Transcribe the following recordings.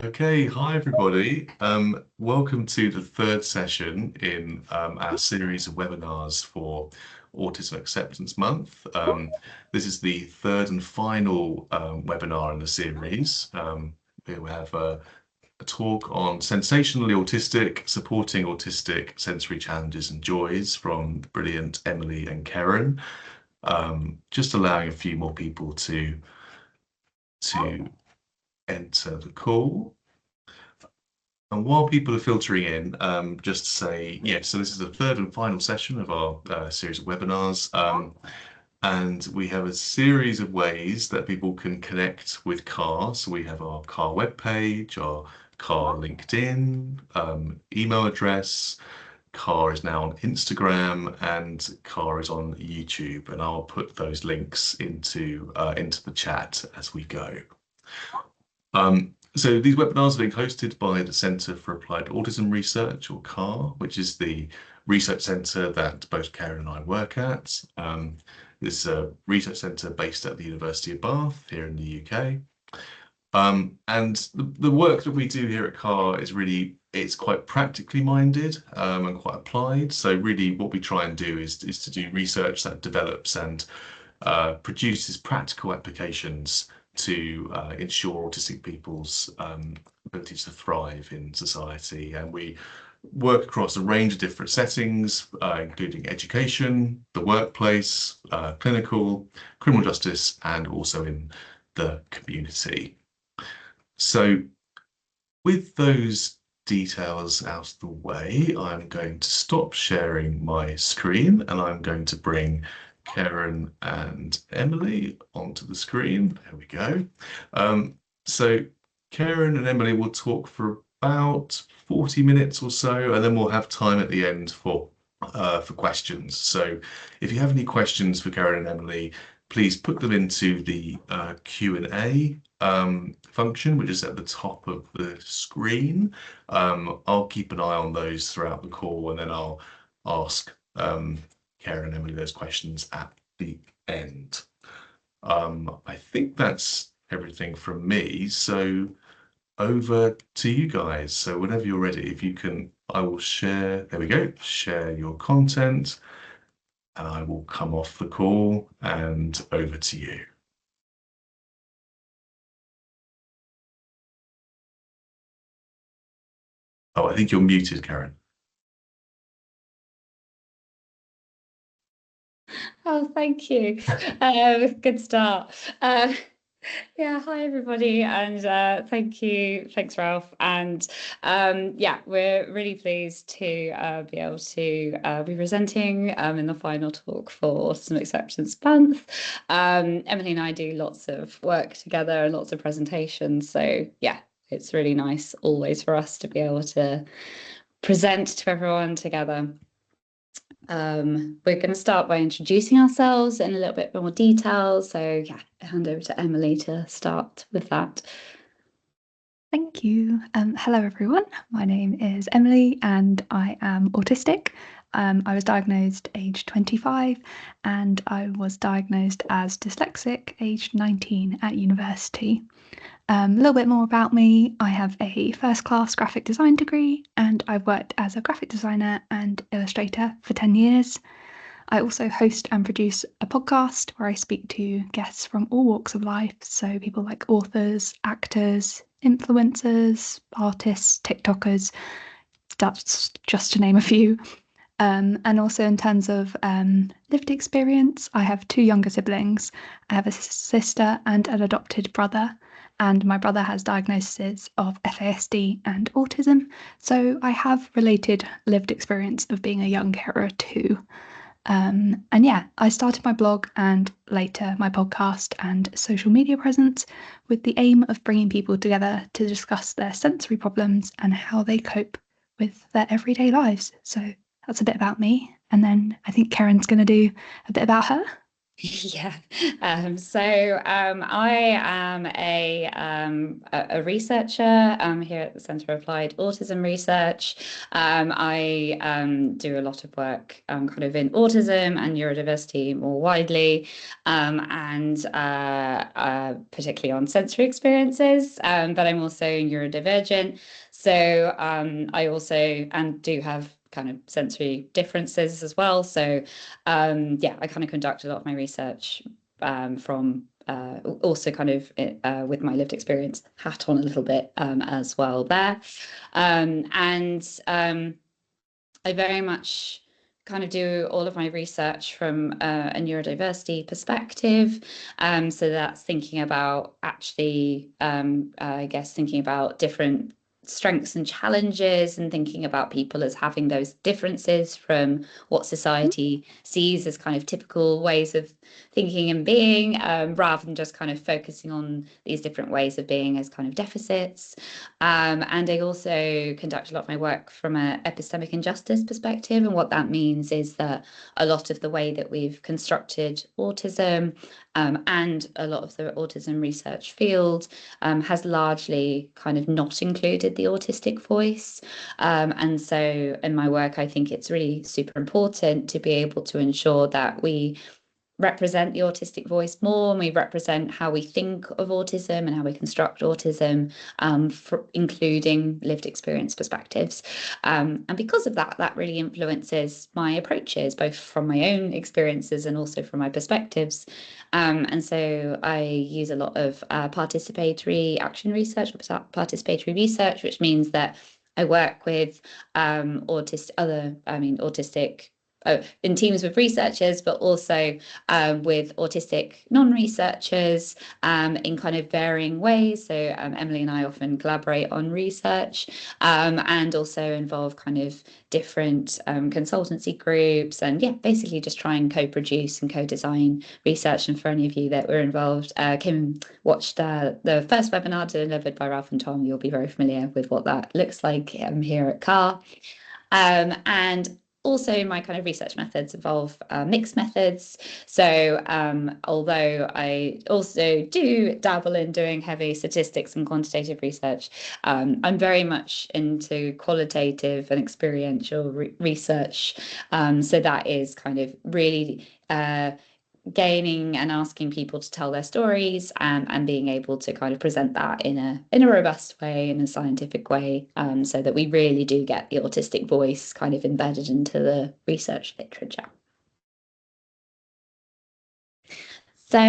Okay, hi everybody. Welcome to the third session in our series of webinars for Autism Acceptance Month. This is the third and final webinar in the series. We will have a talk on Sensationally Autistic, Supporting Autistic Sensory Challenges and Joys from the brilliant Emily and Keren. Just allowing a few more people to enter the call. And while people are filtering in, just to say, yeah, so this is the third and final session of our series of webinars. And we have a series of ways that people can connect with CAR. So we have our CAR webpage, our CAR LinkedIn, email address. CAR is now on Instagram and CAR is on YouTube. And I'll put those links into the chat as we go. So these webinars are being hosted by the Centre for Applied Autism Research, or CAR, which is the research centre that both Karen and I work at. This is a research centre based at the University of Bath here in the UK. And the work that we do here at CAR is really, it's quite practically minded and quite applied. So really what we try and do is to do research that develops and produces practical applications to ensure autistic people's ability to thrive in society. And we work across a range of different settings, including education, the workplace, clinical, criminal justice, and also in the community. So with those details out of the way, I'm going to stop sharing my screen and I'm going to bring Karen and Emily onto the screen. There we go. So Karen and Emily will talk for about 40 minutes or so, and then we'll have time at the end for questions. So if you have any questions for Karen and Emily, please put them into the Q&A function, which is at the top of the screen. I'll keep an eye on those throughout the call, and then I'll ask Karen and Emily those questions at the end. I think that's everything from me. So over to you guys. So whenever you're ready, if you can, I will share, there we go, share your content, and I will come off the call and over to you. Oh, I think you're muted, Karen. Oh, thank you. Good start. Yeah, hi everybody, and thanks Ralph. And yeah, we're really pleased to be able to be presenting in the final talk for Autism Acceptance Month. Emily and I do lots of work together and lots of presentations, so yeah, it's really nice always for us to be able to present to everyone together. We're going to start by introducing ourselves in a little bit more detail. So yeah, I'll hand over to Emily to start with that. Thank you. Hello, everyone. My name is Emily and I am autistic. I was diagnosed aged 25 and I was diagnosed as dyslexic aged 19 at university. A little bit more about me. I have a first-class graphic design degree and I've worked as a graphic designer and illustrator for 10 years. I also host and produce a podcast where I speak to guests from all walks of life, so people like authors, actors, influencers, artists, TikTokers, that's just to name a few. And also in terms of lived experience, I have two younger siblings. I have a sister and an adopted brother, and my brother has diagnoses of FASD and autism, so I have related lived experience of being a young carer too. And yeah, I started my blog and later my podcast and social media presence with the aim of bringing people together to discuss their sensory problems and how they cope with their everyday lives. So that's a bit about me. And then I think Karen's going to do a bit about her. Yeah. I am a researcher here at the Centre for Applied Autism Research. I do a lot of work kind of in autism and neurodiversity more widely, and particularly on sensory experiences. But I'm also neurodivergent. So I also and do have kind of sensory differences as well. So yeah, I kind of conduct a lot of my research from also kind of with my lived experience hat on a little bit as well there. I very much kind of do all of my research from a neurodiversity perspective. So that's thinking about actually, I guess, thinking about different strengths and challenges and thinking about people as having those differences from what society sees as kind of typical ways of thinking and being, rather than just kind of focusing on these different ways of being as kind of deficits. And I also conduct a lot of my work from an epistemic injustice perspective. And what that means is that a lot of the way that we've constructed autism and a lot of the autism research field has largely kind of not included the autistic voice. And so in my work, I think it's really super important to be able to ensure that we represent the autistic voice more, and we represent how we think of autism and how we construct autism, including lived experience perspectives. And because of that, that really influences my approaches, both from my own experiences and also from my perspectives. And so I use a lot of participatory action research, or participatory research, which means that I work with autistic in teams with researchers, but also with autistic non-researchers in kind of varying ways. So Emily and I often collaborate on research and also involve kind of different consultancy groups, and yeah, basically just try and co-produce and co-design research. And for any of you that were involved, can watch the first webinar delivered by Ralph and Tom. You'll be very familiar with what that looks like here at CAR. And also, my kind of research methods involve mixed methods. So although I also do dabble in doing heavy statistics and quantitative research, I'm very much into qualitative and experiential research. So that is kind of really gaining and asking people to tell their stories, and being able to kind of present that in a robust way, in a scientific way, so that we really do get the autistic voice kind of embedded into the research literature. So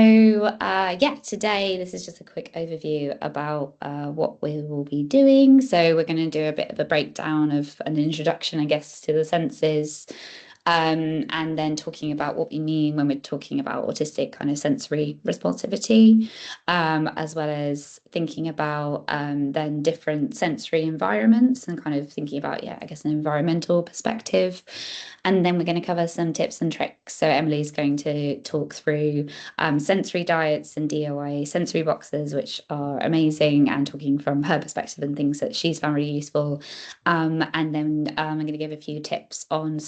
yeah, today this is just a quick overview about what we will be doing. So we're going to do a bit of a breakdown of an introduction, I guess, to the senses, and then talking about what we mean when we're talking about autistic kind of sensory responsivity, as well as thinking about then different sensory environments and kind of thinking about, yeah, I guess an environmental perspective. And then we're going to cover some tips and tricks. So Emily's going to talk through sensory diets and DOI sensory boxes, which are amazing, and talking from her perspective and things that she's found really useful. And then I'm going to give a few tips on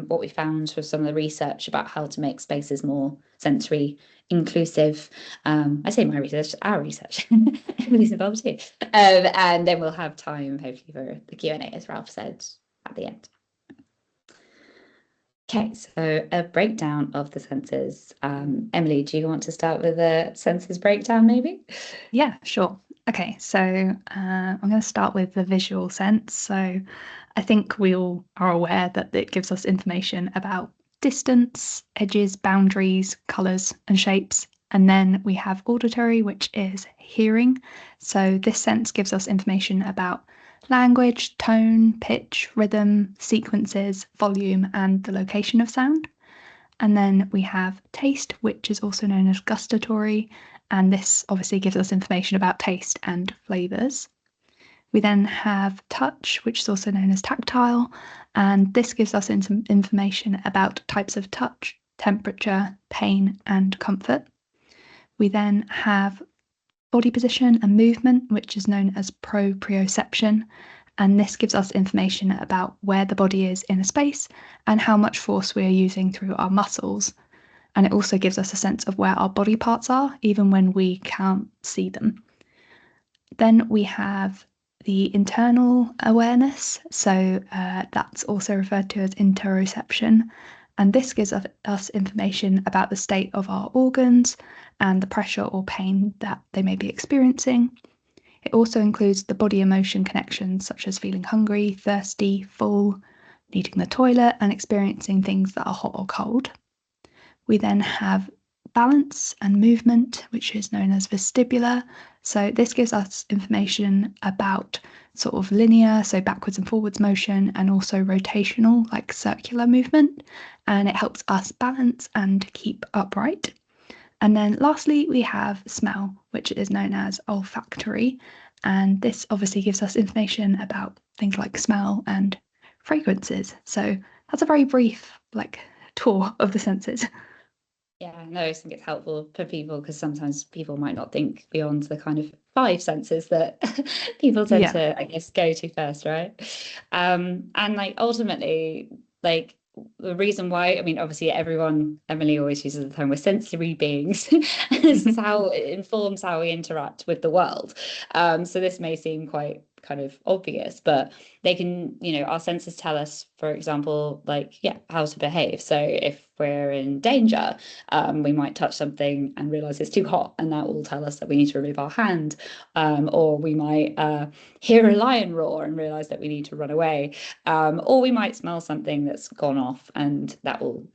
what we found from some of the research about how to make spaces more sensory inclusive. I say my research, our research. Emily's involved too. And then we'll have time, hopefully, for the Q&A, as Ralph said at the end. Okay, so a breakdown of the senses. Emily, do you want to start with the senses breakdown, maybe? Yeah, sure. Okay, so I'm going to start with the visual sense. So I think we all are aware that it gives us information about distance, edges, boundaries, colours, and shapes. And then we have auditory, which is hearing. So this sense gives us information about language, tone, pitch, rhythm, sequences, volume, and the location of sound. And then we have taste, which is also known as gustatory, and this obviously gives us information about taste and flavours. We then have touch, which is also known as tactile, and this gives us some information about types of touch, temperature, pain, and comfort. We then have body position and movement, which is known as proprioception, and this gives us information about where the body is in a space and how much force we are using through our muscles. and it also gives us a sense of where our body parts are, even when we can't see them. Then we have the internal awareness, so that's also referred to as interoception, and this gives us information about the state of our organs and the pressure or pain that they may be experiencing. It also includes the body emotion connections such as feeling hungry, thirsty, full, needing the toilet, and experiencing things that are hot or cold. We then have balance and movement, which is known as vestibular. So this gives us information about sort of linear, so backwards and forwards motion, and also rotational, like circular movement. And it helps us balance and keep upright. And then lastly, we have smell, which is known as olfactory. And this obviously gives us information about things like smell and fragrances. So that's a very brief tour of the senses. Yeah, no, I think it's helpful for people because sometimes people might not think beyond the kind of 5 senses that people tend to, I guess, go to first, right? And ultimately, the reason why, I mean, obviously Emily always uses the term, we're sensory beings. This is how it informs how we interact with the world. So this may seem quite kind of obvious, but they can, our senses tell us, for example, how to behave. So if we're in danger, we might touch something and realize it's too hot, and that will tell us that we need to remove our hand. Or we might hear a lion roar and realize that we need to run away. Or we might smell something that's gone off, and that will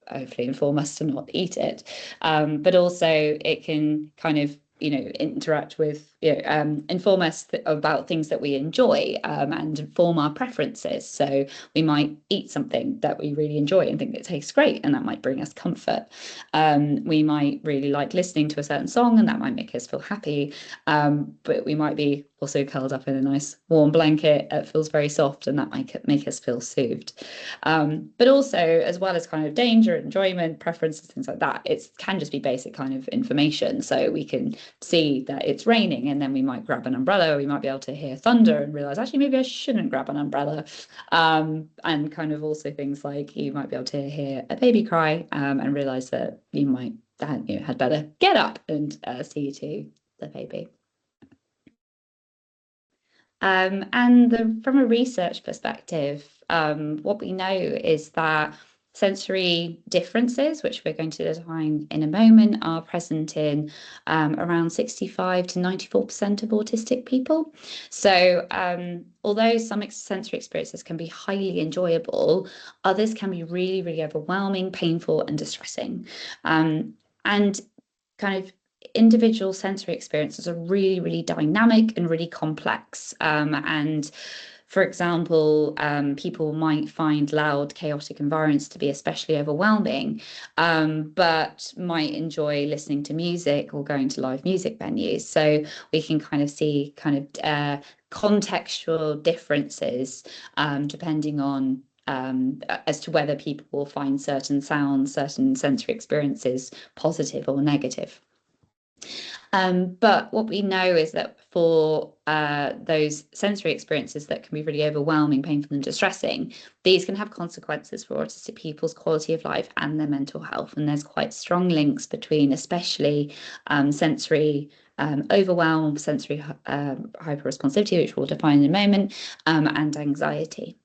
hopefully inform us to not eat it. But also it can kind of interact with, inform us about things that we enjoy, and inform our preferences. So we might eat something that we really enjoy and think it tastes great, and that might bring us comfort. We might really like listening to a certain song, and that might make us feel happy. But we might be also curled up in a nice warm blanket that feels very soft, and that might make us feel soothed. But also, as well as kind of danger, enjoyment, preferences, things like that, it can just be basic kind of information. So we can see that it's raining, and then we might grab an umbrella, or we might be able to hear thunder and realize, actually, maybe I shouldn't grab an umbrella. And kind of also things like you might be able to hear a baby cry, and realize that you might had better get up and see to the baby. And from a research perspective, what we know is that sensory differences, which we're going to define in a moment, are present in around 65 to 94% of autistic people. So although some sensory experiences can be highly enjoyable, others can be really, really overwhelming, painful, and distressing. And kind of individual sensory experiences are really, really dynamic and really complex. And for example, people might find loud, chaotic environments to be especially overwhelming, but might enjoy listening to music or going to live music venues. So we can kind of see contextual differences depending on as to whether people will find certain sounds, certain sensory experiences positive or negative. But what we know is that for those sensory experiences that can be really overwhelming, painful, and distressing, these can have consequences for autistic people's quality of life and their mental health. And there's quite strong links between especially sensory overwhelm, sensory hyperresponsivity, which we'll define in a moment, and anxiety.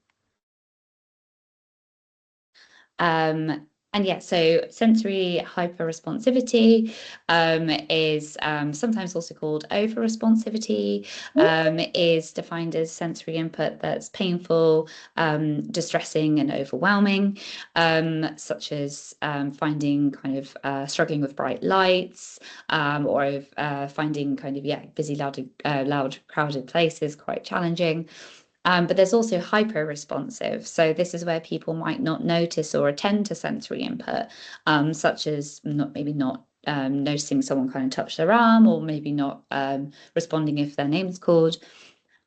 And yeah, so sensory hyperresponsivity is sometimes also called overresponsivity, is defined as sensory input that's painful, distressing, and overwhelming, such as finding kind of struggling with bright lights, or finding kind of, busy, loud, crowded places quite challenging. But there's also hyper-responsive. So this is where people might not notice or attend to sensory input, such as maybe not noticing someone kind of touch their arm, or maybe not responding if their name's called.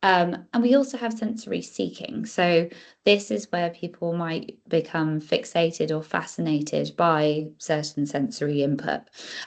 And we also have sensory seeking. So this is where people might become fixated or fascinated by certain sensory input.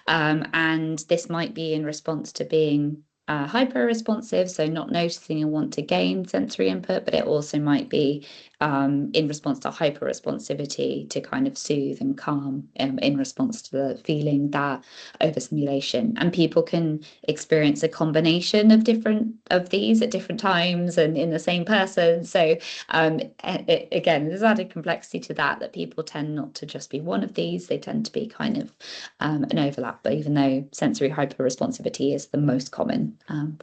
And this might be in response to being hyper responsive, so not noticing and want to gain sensory input, but it also might be in response to hyper responsivity to kind of soothe and calm in response to the feeling that overstimulation. And people can experience a combination of different of these at different times and in the same person. So again, there's added complexity to that people tend not to just be one of these, they tend to be kind of an overlap, but even though sensory hyperresponsivity is the most common one.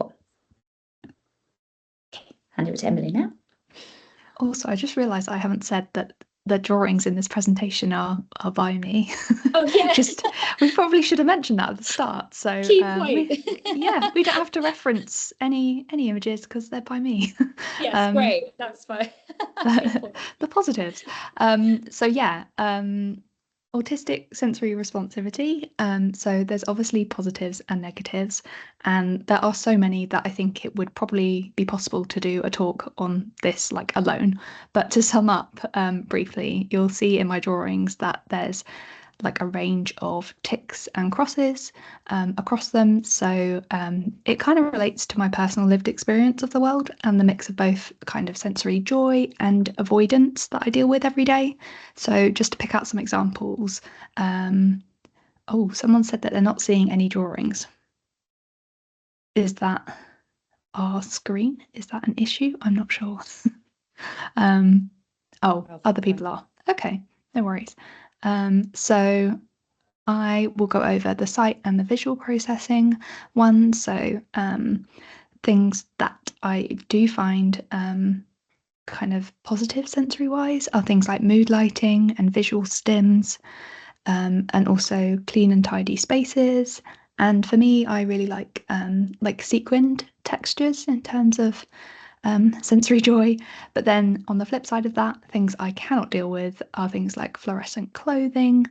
Okay, hand over to Emily now. Also, I just realised I haven't said that the drawings in this presentation are by me. Oh yeah. We probably should have mentioned that at the start. So key point. we don't have to reference any images because they're by me. Yes, great. That's fine. The positives. So yeah, autistic sensory responsivity. So there's obviously positives and negatives, and there are so many that I think it would probably be possible to do a talk on this like alone. But to sum up briefly, you'll see in my drawings that there's like a range of ticks and crosses across them. So it kind of relates to my personal lived experience of the world and the mix of both kind of sensory joy and avoidance that I deal with every day. So just to pick out some examples, oh, someone said that they're not seeing any drawings. Is that our screen? Is that an issue? I'm not sure. Oh, other people are. Okay, no worries. So I will go over the sight and the visual processing one. So things that I do find kind of positive sensory wise are things like mood lighting and visual stims, and also clean and tidy spaces. And for me, I really like sequined textures in terms of sensory joy. But then on the flip side of that, things I cannot deal with are things like fluorescent clothing,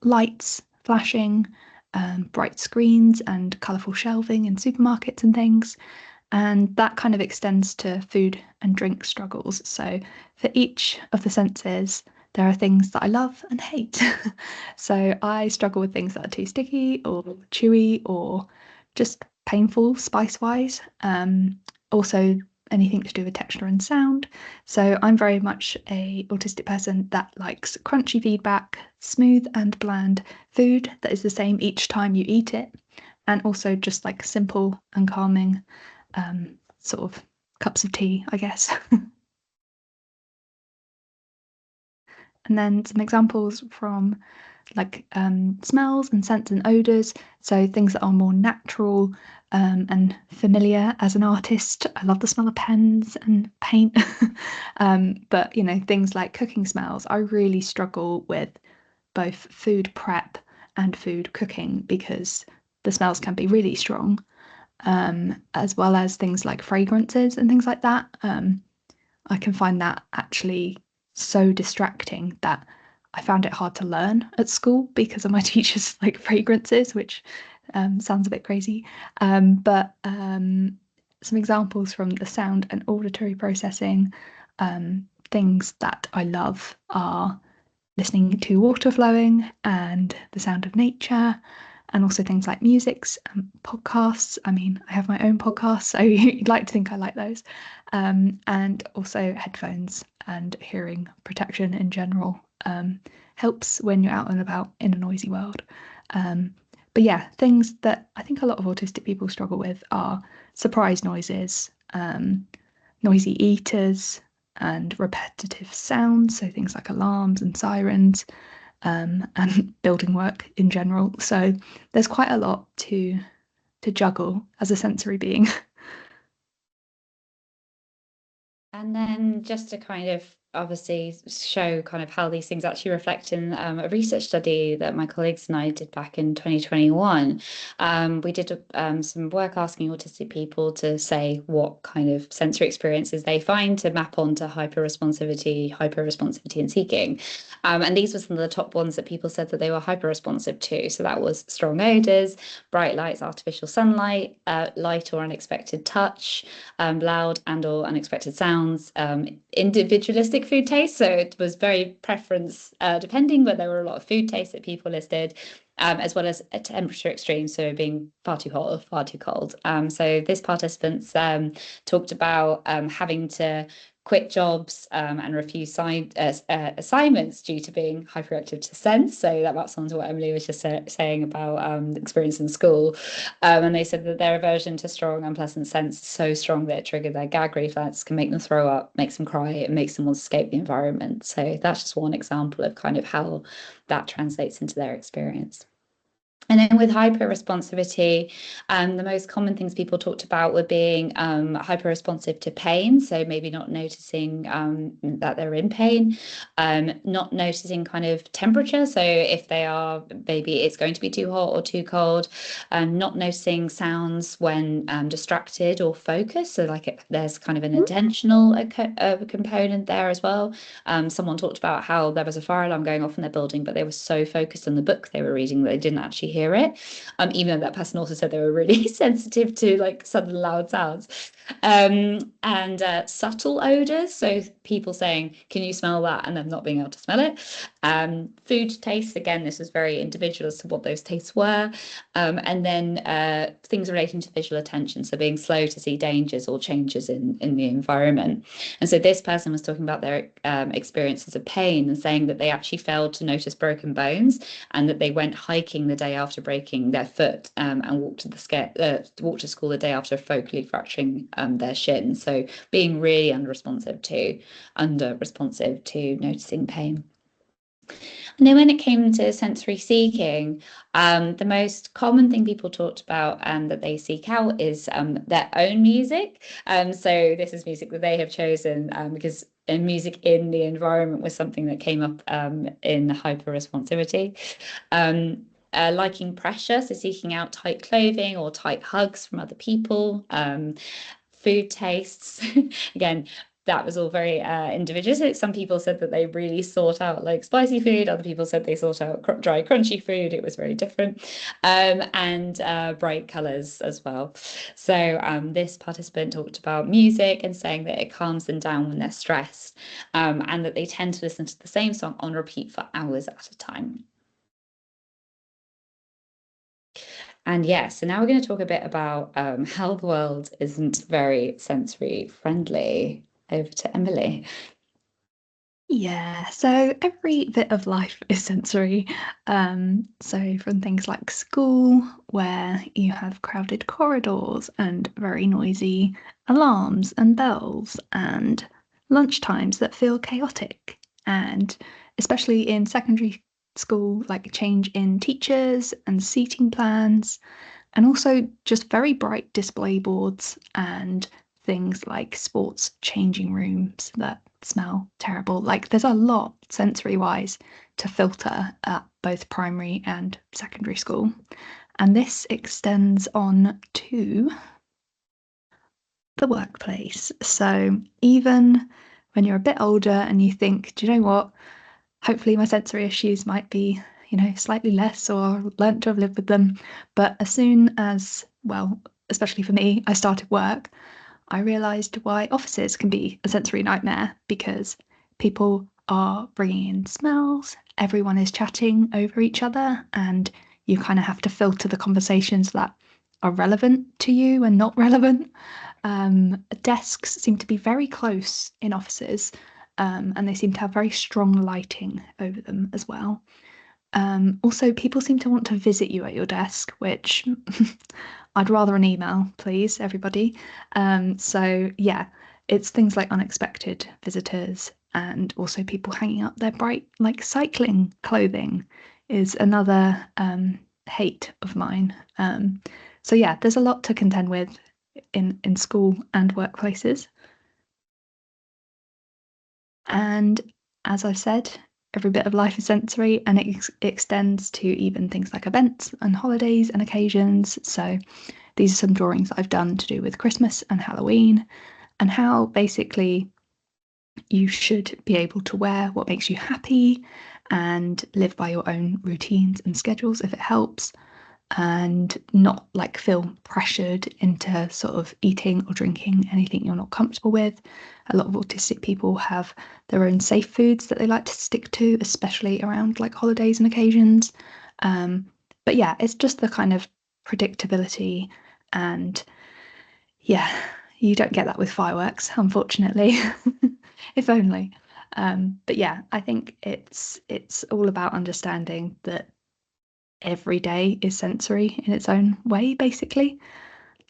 lights flashing, bright screens and colourful shelving in supermarkets and things. And that kind of extends to food and drink struggles. So for each of the senses, there are things that I love and hate. So I struggle with things that are too sticky or chewy or just painful spice wise. Also anything to do with texture and sound. So I'm very much a autistic person that likes crunchy feedback, smooth and bland food that is the same each time you eat it, and also just like simple and calming sort of cups of tea, I guess. And then some examples from like smells and scents and odours. So things that are more natural and familiar as an artist. I love the smell of pens and paint. But, you know, things like cooking smells, I really struggle with both food prep and food cooking because the smells can be really strong, as well as things like fragrances and things like that. I can find that actually so distracting that I found it hard to learn at school because of my teachers' like fragrances, which sounds a bit crazy. But some examples from the sound and auditory processing, things that I love are listening to water flowing and the sound of nature, and also things like musics and podcasts. I mean, I have my own podcast, so you'd like to think I like those. And also headphones and hearing protection in general helps when you're out and about in a noisy world. But yeah, things that I think a lot of autistic people struggle with are surprise noises, noisy eaters, and repetitive sounds, so things like alarms and sirens, and building work in general. So there's quite a lot to juggle as a sensory being. And then just to kind of obviously show kind of how these things actually reflect in a research study that my colleagues and I did back in 2021. We did some work asking autistic people to say what kind of sensory experiences they find to map onto hyperresponsivity and seeking. And these were some of the top ones that people said that they were hyperresponsive to. So that was strong odors, bright lights, artificial sunlight, light or unexpected touch, loud and or unexpected sounds, individualistic food taste. So it was very preference depending, but there were a lot of food tastes that people listed. as well as a temperature extreme, so being far too hot or far too cold. So this participants talked about having to quit jobs and refuse assignments due to being hyperactive to sense. So that maps onto what Emily was just saying about experience in school. And they said that their aversion to strong, unpleasant scents is so strong that it triggered their gag reflex, can make them throw up, makes them cry, it makes them want to escape the environment. So that's just one example of kind of how that translates into their experience. And then with hyper-responsivity, the most common things people talked about were being hyper-responsive to pain. So maybe not noticing that they're in pain, not noticing kind of temperature. So if they are, maybe it's going to be too hot or too cold, not noticing sounds when distracted or focused. So like there's kind of an intentional component there as well. Someone talked about how there was a fire alarm going off in their building, but they were so focused on the book they were reading that they didn't actually hear it. Even though that person also said they were really sensitive to like sudden loud sounds. And subtle odors. So people saying, can you smell that? And them not being able to smell it. Food tastes, again, this was very individual as to what those tastes were. And then things relating to visual attention. So being slow to see dangers or changes in the environment. And so this person was talking about their experiences of pain and saying that they actually failed to notice broken bones and that they went hiking the day after breaking their foot and walked to school the day after focally fracturing their shin. So being really under-responsive to noticing pain. And then when it came to sensory seeking, the most common thing people talked about that they seek out is their own music. So this is music that they have chosen because music in the environment was something that came up in hyper-responsivity. Liking pressure, so seeking out tight clothing or tight hugs from other people. Food tastes, again, that was all very individual. So some people said that they really sought out like spicy food. Other people said they sought out dry, crunchy food. It was very different. And bright colors as well. So this participant talked about music and saying that it calms them down when they're stressed and that they tend to listen to the same song on repeat for hours at a time. And yeah, so now we're going to talk a bit about how the world isn't very sensory friendly. Over to Emily. Yeah, so every bit of life is sensory. So from things like school, where you have crowded corridors and very noisy alarms and bells, and lunchtimes that feel chaotic, and especially in secondary school, like change in teachers and seating plans, and also just very bright display boards and things like sports changing rooms that smell terrible. Like there's a lot sensory wise to filter at both primary and secondary school. And this extends on to the workplace. So even when you're a bit older and you think, do you know what? Hopefully my sensory issues might be, slightly less or learnt to have lived with them. But as soon as, well, especially for me, I started work, I realised why offices can be a sensory nightmare because people are bringing in smells, everyone is chatting over each other, and you kind of have to filter the conversations that are relevant to you and not relevant. Desks seem to be very close in offices, and they seem to have very strong lighting over them as well. Also, people seem to want to visit you at your desk, which I'd rather an email, please, everybody. So yeah, it's things like unexpected visitors and also people hanging up their bright, like cycling clothing is another hate of mine. So yeah, there's a lot to contend with in school and workplaces. And as I've said, every bit of life is sensory and it extends to even things like events and holidays and occasions. So these are some drawings I've done to do with Christmas and Halloween and how basically you should be able to wear what makes you happy and live by your own routines and schedules if it helps, and not like feel pressured into sort of eating or drinking anything you're not comfortable with. A lot of autistic people have their own safe foods that they like to stick to, especially around like holidays and occasions. But yeah, it's just the kind of predictability, and yeah, you don't get that with fireworks, unfortunately. If only. But yeah, I think it's all about understanding that every day is sensory in its own way, basically.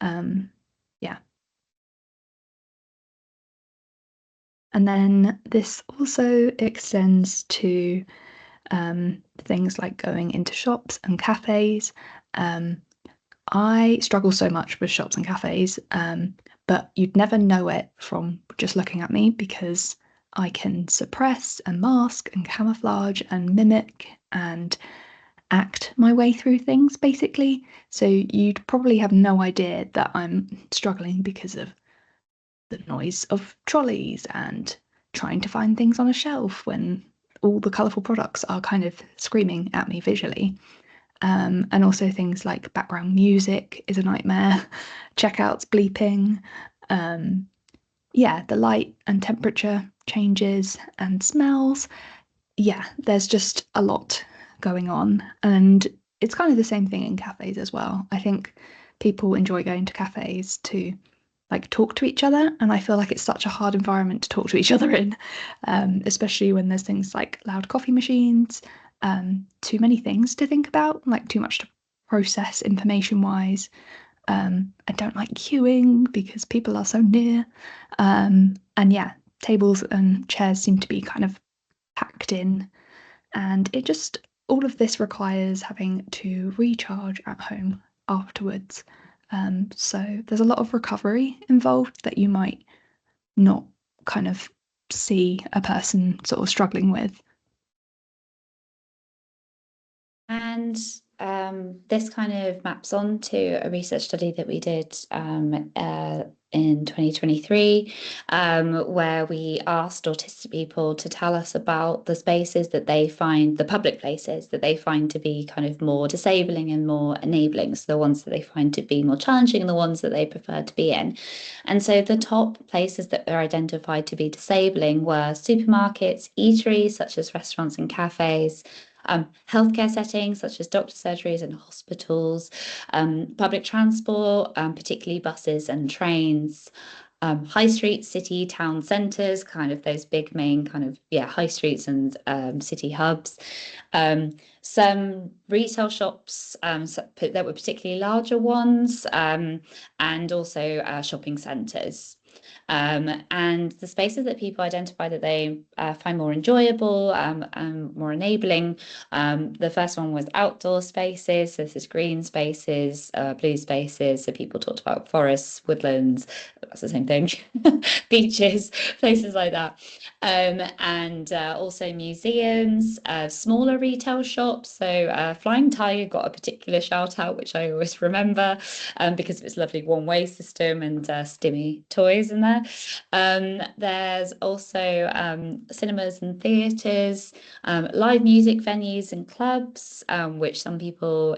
Yeah. And then this also extends to things like going into shops and cafes. I struggle so much with shops and cafes, but you'd never know it from just looking at me because I can suppress and mask and camouflage and mimic and act my way through things, basically. So you'd probably have no idea that I'm struggling because of the noise of trolleys and trying to find things on a shelf when all the colourful products are kind of screaming at me visually. And also things like background music is a nightmare, checkouts bleeping, yeah, the light and temperature changes and smells. Yeah, there's just a lot going on. And it's kind of the same thing in cafes as well. I think people enjoy going to cafes to like talk to each other, and I feel like it's such a hard environment to talk to each other in, especially when there's things like loud coffee machines, too many things to think about, like too much to process information wise. I don't like queuing because people are so near, and yeah, tables and chairs seem to be kind of packed in, and it just all of this requires having to recharge at home afterwards. So there's a lot of recovery involved that you might not kind of see a person sort of struggling with. And this kind of maps on to a research study that we did in 2023, where we asked autistic people to tell us about the spaces that they find, the public places that they find to be kind of more disabling and more enabling. So the ones that they find to be more challenging and the ones that they prefer to be in. And so the top places that were identified to be disabling were supermarkets, eateries such as restaurants and cafes, healthcare settings such as doctor surgeries and hospitals, public transport, particularly buses and trains, high streets, city, town centres, kind of those big main kind of, high streets and city hubs. Some retail shops that were particularly larger ones, and also shopping centres. And the spaces that people identify that they find more enjoyable and more enabling. The first one was outdoor spaces. So this is green spaces, blue spaces. So people talked about forests, woodlands, that's the same thing, beaches, places like that. And also museums, smaller retail shops. So Flying Tiger got a particular shout out, which I always remember because of its lovely one-way system and stimmy toys in there. There's also cinemas and theatres, live music venues and clubs, which some people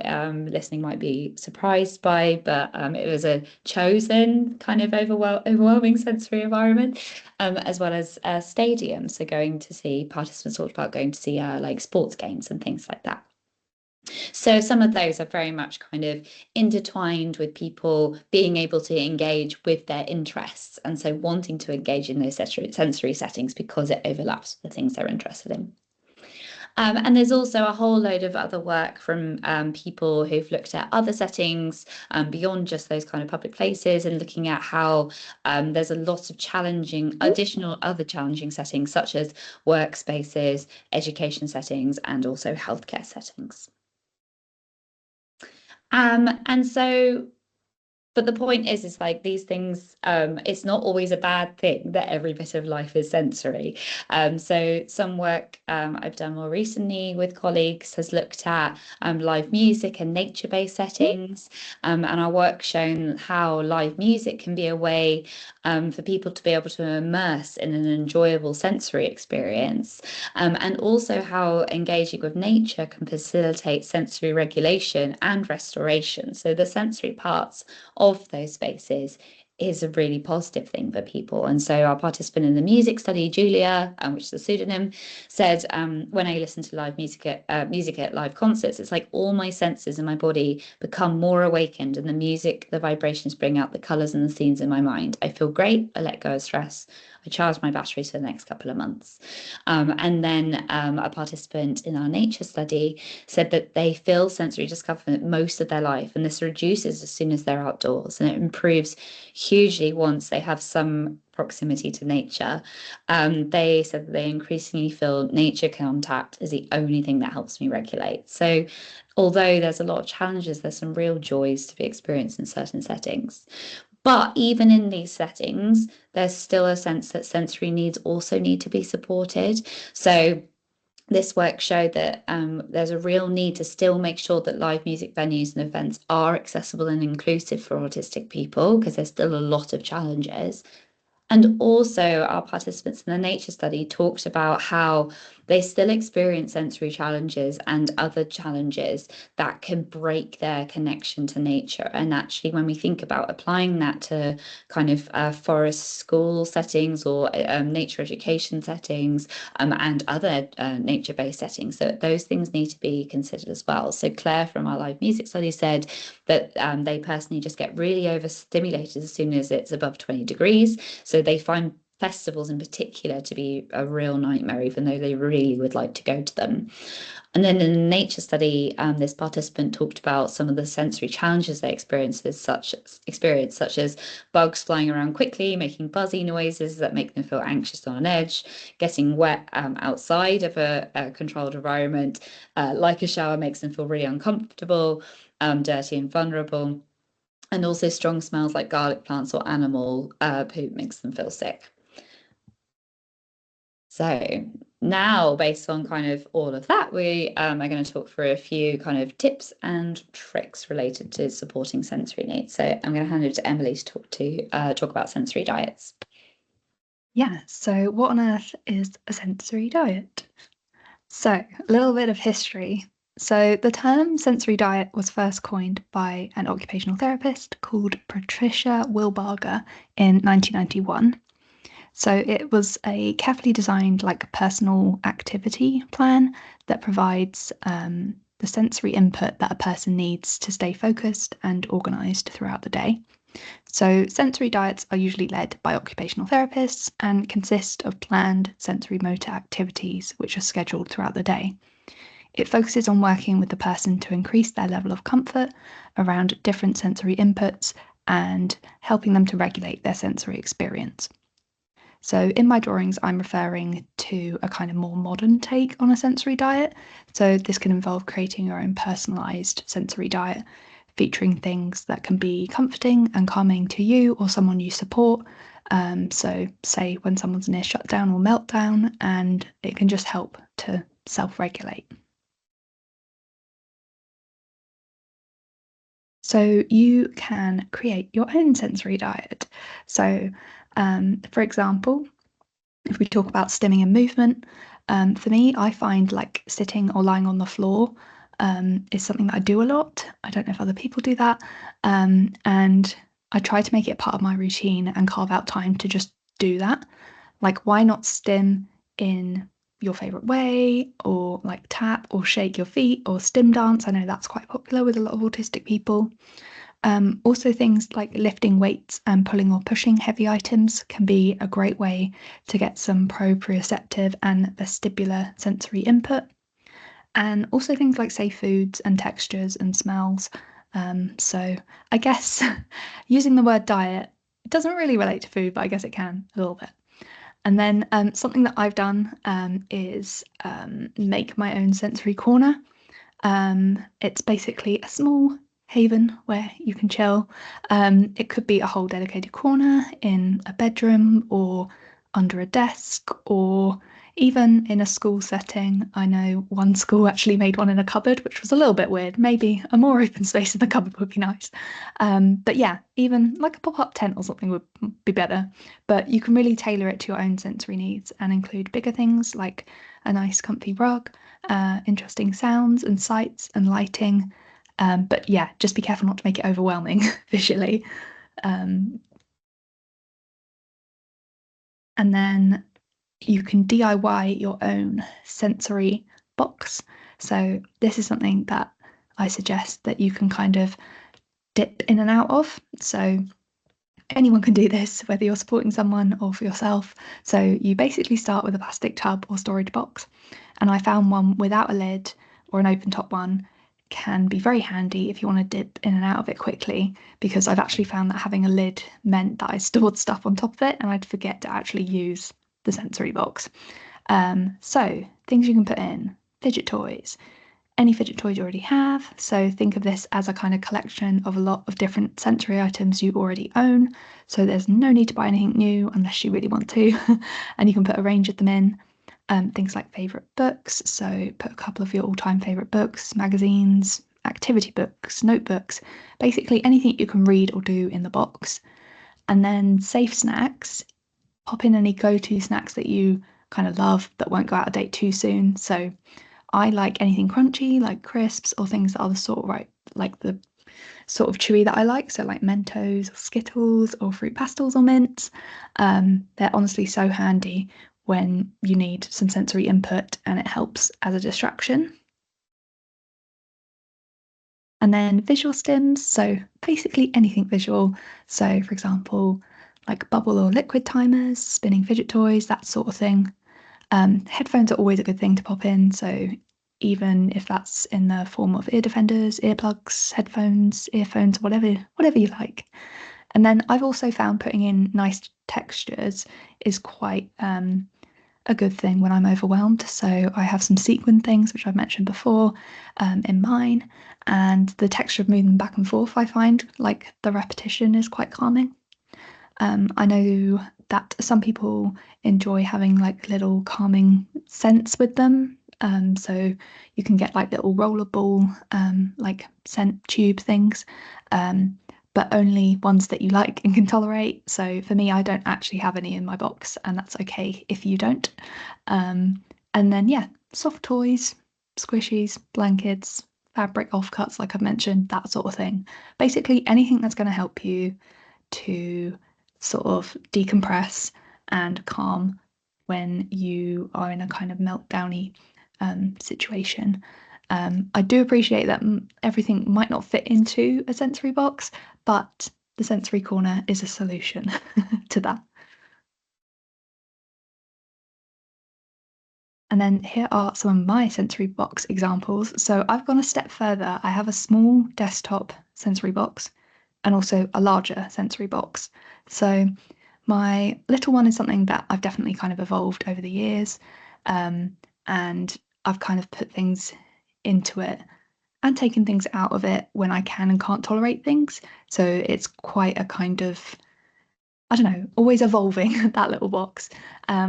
listening might be surprised by, but it was a chosen kind of overwhelming sensory environment, as well as stadiums. So going to see, participants talked about going to see like sports games and things like that. So some of those are very much kind of intertwined with people being able to engage with their interests, and so wanting to engage in those sensory settings because it overlaps with the things they're interested in. And there's also a whole load of other work from people who've looked at other settings beyond just those kind of public places, and looking at how there's a lot of additional other challenging settings, such as workspaces, education settings, and also healthcare settings. And so, but the point is like these things, it's not always a bad thing that every bit of life is sensory. So some work I've done more recently with colleagues has looked at live music and nature-based settings, and our work shown how live music can be a way for people to be able to immerse in an enjoyable sensory experience, and also how engaging with nature can facilitate sensory regulation and restoration. So the sensory parts of those spaces is a really positive thing for people. And so our participant in the music study, Julia, which is a pseudonym, said, when I listen to live music at live concerts, it's like all my senses in my body become more awakened, and the music, the vibrations bring out the colours and the scenes in my mind. I feel great. I let go of stress. I charge my batteries for the next couple of months. And then a participant in our nature study said that they feel sensory discomfort most of their life, and this reduces as soon as they're outdoors, and it improves hugely once they have some proximity to nature. They said that they increasingly feel nature contact is the only thing that helps me regulate. So although there's a lot of challenges, there's some real joys to be experienced in certain settings. But even in these settings, there's still a sense that sensory needs also need to be supported. So this work showed that there's a real need to still make sure that live music venues and events are accessible and inclusive for autistic people, because there's still a lot of challenges. And also, our participants in the nature study talked about how they still experience sensory challenges and other challenges that can break their connection to nature. And actually, when we think about applying that to kind of forest school settings or nature education settings and other nature-based settings, so those things need to be considered as well. So Claire from our live music study said that they personally just get really overstimulated as soon as it's above 20 degrees. So they find festivals in particular to be a real nightmare, even though they really would like to go to them. And then in the nature study, this participant talked about some of the sensory challenges they experience, such as bugs flying around quickly, making buzzy noises that make them feel anxious or on edge, getting wet outside of a controlled environment, like a shower makes them feel really uncomfortable, dirty and vulnerable. And also strong smells like garlic plants or animal poop makes them feel sick. So now, based on kind of all of that, we are going to talk through a few kind of tips and tricks related to supporting sensory needs. So I'm going to hand it to Emily to talk about sensory diets. Yeah, so what on earth is a sensory diet? So, a little bit of history. So, the term sensory diet was first coined by an occupational therapist called Patricia Wilbarger in 1991. So, it was a carefully designed, like, personal activity plan that provides the sensory input that a person needs to stay focused and organised throughout the day. So, sensory diets are usually led by occupational therapists and consist of planned sensory motor activities which are scheduled throughout the day. It focuses on working with the person to increase their level of comfort around different sensory inputs and helping them to regulate their sensory experience. So, in my drawings, I'm referring to a kind of more modern take on a sensory diet. So, this can involve creating your own personalised sensory diet, featuring things that can be comforting and calming to you or someone you support. So, say when someone's near shutdown or meltdown, and it can just help to self-regulate. So, you can create your own sensory diet. So, for example, if we talk about stimming and movement, for me, I find like sitting or lying on the floor is something that I do a lot. I don't know if other people do that. And I try to make it part of my routine and carve out time to just do that. Like, why not stim in your favourite way, or like tap or shake your feet or stim dance? I know that's quite popular with a lot of autistic people. Also, things like lifting weights and pulling or pushing heavy items can be a great way to get some proprioceptive and vestibular sensory input. And also things like, say, foods and textures and smells. So I guess using the word diet, it doesn't really relate to food, but I guess it can a little bit. And then something that I've done is make my own sensory corner. It's basically a small haven where you can chill. It could be a whole dedicated corner in a bedroom or under a desk or even in a school setting. I know one school actually made one in a cupboard, which was a little bit weird. Maybe a more open space in the cupboard would be nice. But yeah, even like a pop-up tent or something would be better. But you can really tailor it to your own sensory needs and include bigger things like a nice comfy rug, interesting sounds and sights and lighting. But yeah, just be careful not to make it overwhelming visually. And then you can DIY your own sensory box. So this is something that I suggest that you can kind of dip in and out of. So anyone can do this, whether you're supporting someone or for yourself. So you basically start with a plastic tub or storage box. And I found one without a lid or an open top one can be very handy if you want to dip in and out of it quickly, because I've actually found that having a lid meant that I stored stuff on top of it and I'd forget to actually use the sensory box. So things you can put in: fidget toys, any fidget toys you already have. So think of this as a kind of collection of a lot of different sensory items you already own. So there's no need to buy anything new unless you really want to. And you can put a range of them in. Things like favourite books. So put a couple of your all-time favourite books, magazines, activity books, notebooks, basically anything you can read or do in the box. And then safe snacks. Pop in any go-to snacks that you kind of love that won't go out of date too soon. So I like anything crunchy, like crisps or things that are the sort of like the sort of chewy that I like. So like Mentos or Skittles or fruit pastels or mints. They're honestly so handy when you need some sensory input, and it helps as a distraction. And then visual stims, so basically anything visual. So for example, like bubble or liquid timers, spinning fidget toys, that sort of thing. Headphones are always a good thing to pop in. So even if that's in the form of ear defenders, earplugs, headphones, earphones, whatever you like. And then I've also found putting in nice textures is quite a good thing when I'm overwhelmed. So I have some sequin things, which I've mentioned before, in mine, and the texture of moving back and forth, I find like the repetition is quite calming. I know that some people enjoy having like little calming scents with them. So you can get like little rollerball, like scent tube things, but only ones that you like and can tolerate. So for me, I don't actually have any in my box, and that's okay if you don't. And then, yeah, soft toys, squishies, blankets, fabric offcuts, like I've mentioned, that sort of thing. Basically, anything that's going to help you to sort of decompress and calm when you are in a kind of meltdowny situation. I do appreciate that everything might not fit into a sensory box, but the sensory corner is a solution to that. And then here are some of my sensory box examples. So I've gone a step further. I have a small desktop sensory box and also a larger sensory box. So my little one is something that I've definitely kind of evolved over the years. And I've kind of put things into it and taken things out of it when I can and can't tolerate things. So it's quite a kind of, I don't know, always evolving, that little box.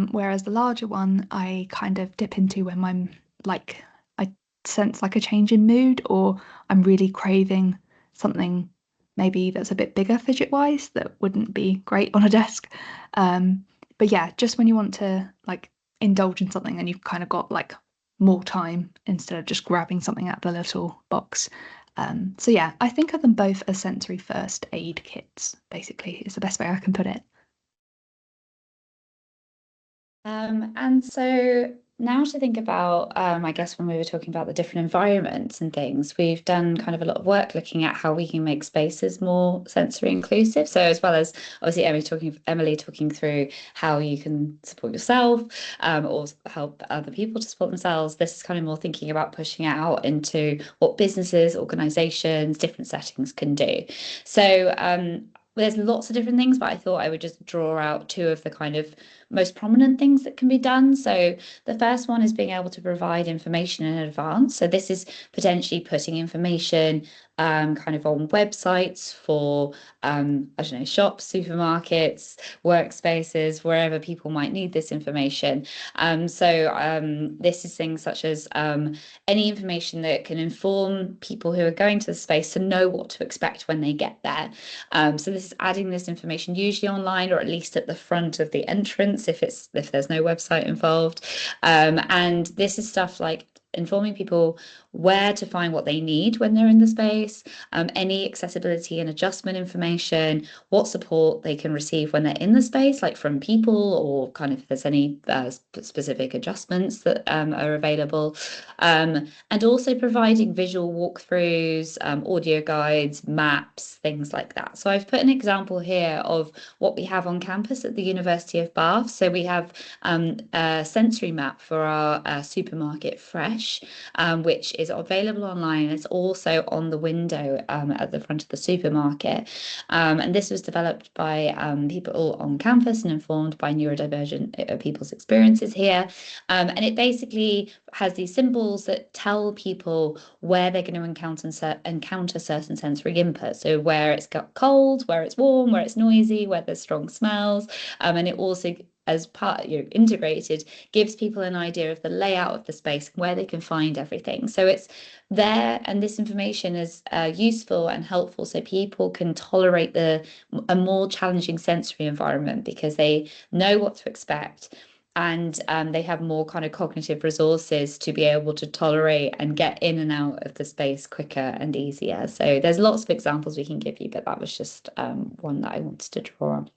Whereas the larger one, I kind of dip into when I'm like, I sense like a change in mood, or I'm really craving something maybe that's a bit bigger fidget wise that wouldn't be great on a desk. But yeah, just when you want to like indulge in something and you've kind of got like more time instead of just grabbing something out of the little box. So yeah, I think of them both as sensory first aid kits, basically, is the best way I can put it. And so now to think about, I guess when we were talking about the different environments and things, we've done kind of a lot of work looking at how we can make spaces more sensory inclusive. So as well as obviously Emily talking through how you can support yourself, or help other people to support themselves. This is kind of more thinking about pushing it out into what businesses, organizations, different settings can do. So there's lots of different things, but I thought I would just draw out two of the kind of most prominent things that can be done. So the first one is being able to provide information in advance. So this is potentially putting information kind of on websites for I don't know, shops, supermarkets, workspaces, wherever people might need this information. This is things such as any information that can inform people who are going to the space to know what to expect when they get there. So this is adding this information usually online, or at least at the front of the entrance if there's no website involved. And this is stuff like informing people where to find what they need when they're in the space, any accessibility and adjustment information, what support they can receive when they're in the space, like from people, or kind of if there's any specific adjustments that are available, and also providing visual walkthroughs, audio guides, maps, things like that. So I've put an example here of what we have on campus at the University of Bath. So we have a sensory map for our supermarket Fresh, which is available online. It's also on the window at the front of the supermarket. And this was developed by people on campus and informed by neurodivergent people's experiences here. And it basically has these symbols that tell people where they're going to encounter certain sensory input. So where it's got cold, where it's warm, where it's noisy, where there's strong smells. And it also, as part, integrated, gives people an idea of the layout of the space, where they can find everything. So it's there, and this information is useful and helpful so people can tolerate a more challenging sensory environment, because they know what to expect, and they have more kind of cognitive resources to be able to tolerate and get in and out of the space quicker and easier. So there's lots of examples we can give you, but that was just one that I wanted to draw on.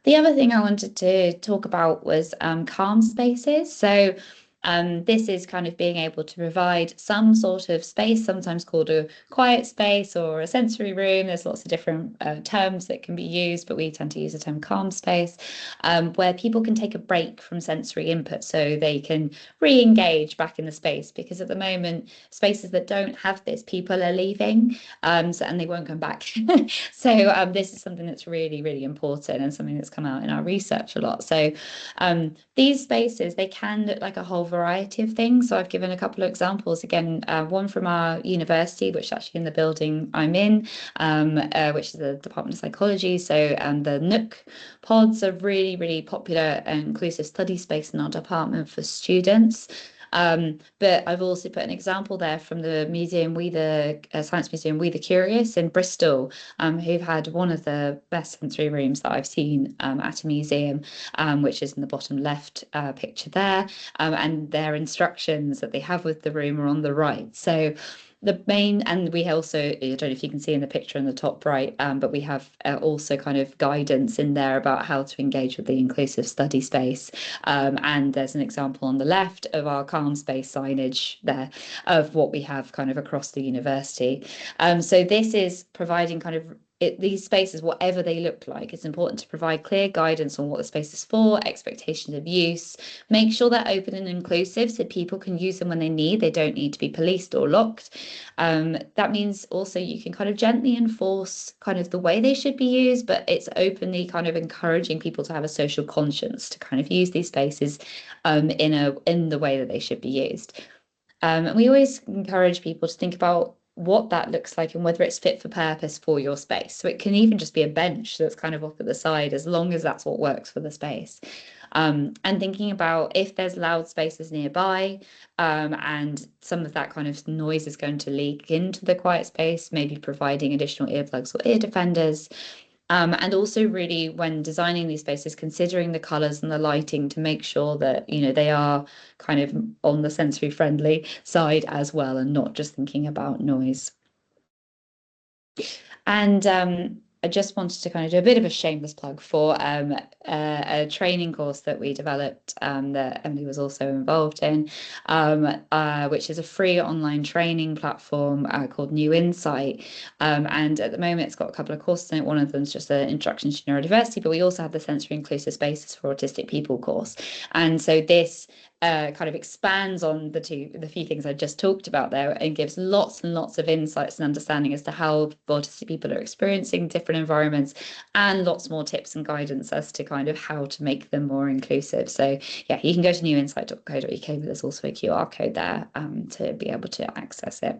The other thing I wanted to talk about was calm spaces. So this is kind of being able to provide some sort of space, sometimes called a quiet space or a sensory room. There's lots of different terms that can be used, but we tend to use the term calm space, where people can take a break from sensory input so they can re-engage back in the space. Because at the moment, spaces that don't have this, people are leaving, and they won't come back. So this is something that's really, really important, and something that's come out in our research a lot. So these spaces, they can look like a whole variety of things. So I've given a couple of examples. Again, one from our university, which is actually in the building I'm in, which is the Department of Psychology. So the Nook pods are really, really popular and inclusive study space in our department for students. But I've also put an example there from the museum, Science Museum, We the Curious in Bristol, who've had one of the best sensory rooms that I've seen at a museum, which is in the bottom left picture there. And their instructions that they have with the room are on the right. So and we also, I don't know if you can see in the picture in the top right, but we have also kind of guidance in there about how to engage with the inclusive study space. And there's an example on the left of our calm space signage there of what we have kind of across the university. So this is providing kind of these spaces, whatever they look like, it's important to provide clear guidance on what the space is for, expectations of use, make sure they're open and inclusive so people can use them when they need. They don't need to be policed or locked. That means also you can kind of gently enforce kind of the way they should be used, but it's openly kind of encouraging people to have a social conscience to kind of use these spaces in the way that they should be used. And we always encourage people to think about what that looks like and whether it's fit for purpose for your space. So it can even just be a bench that's kind of off at the side, as long as that's what works for the space. And thinking about if there's loud spaces nearby, and some of that kind of noise is going to leak into the quiet space, maybe providing additional earplugs or ear defenders. And also really, when designing these spaces, considering the colours and the lighting to make sure that, they are kind of on the sensory friendly side as well, and not just thinking about noise. And I just wanted to kind of do a bit of a shameless plug for a training course that we developed that Emily was also involved in, which is a free online training platform called New Insight. And at the moment, it's got a couple of courses in it. One of them is just an introduction to neurodiversity, but we also have the sensory inclusive spaces for autistic people course. And so this kind of expands on the few things I just talked about there, and gives lots and lots of insights and understanding as to how autistic people are experiencing different environments, and lots more tips and guidance as to kind of how to make them more inclusive. So yeah, you can go to newinsight.co.uk, but there's also a QR code there to be able to access it.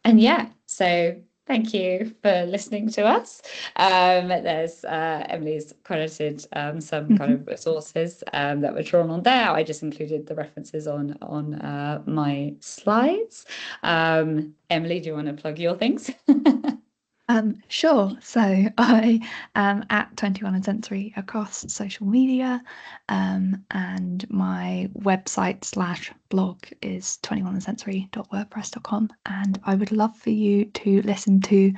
And yeah, so thank you for listening to us. There's Emily's credited some kind of resources that were drawn on there. I just included the references on my slides. Emily, do you want to plug your things? Sure. So I am at 21 and Sensory across social media, and my website / blog is 21andsensory.wordpress.com. And I would love for you to listen to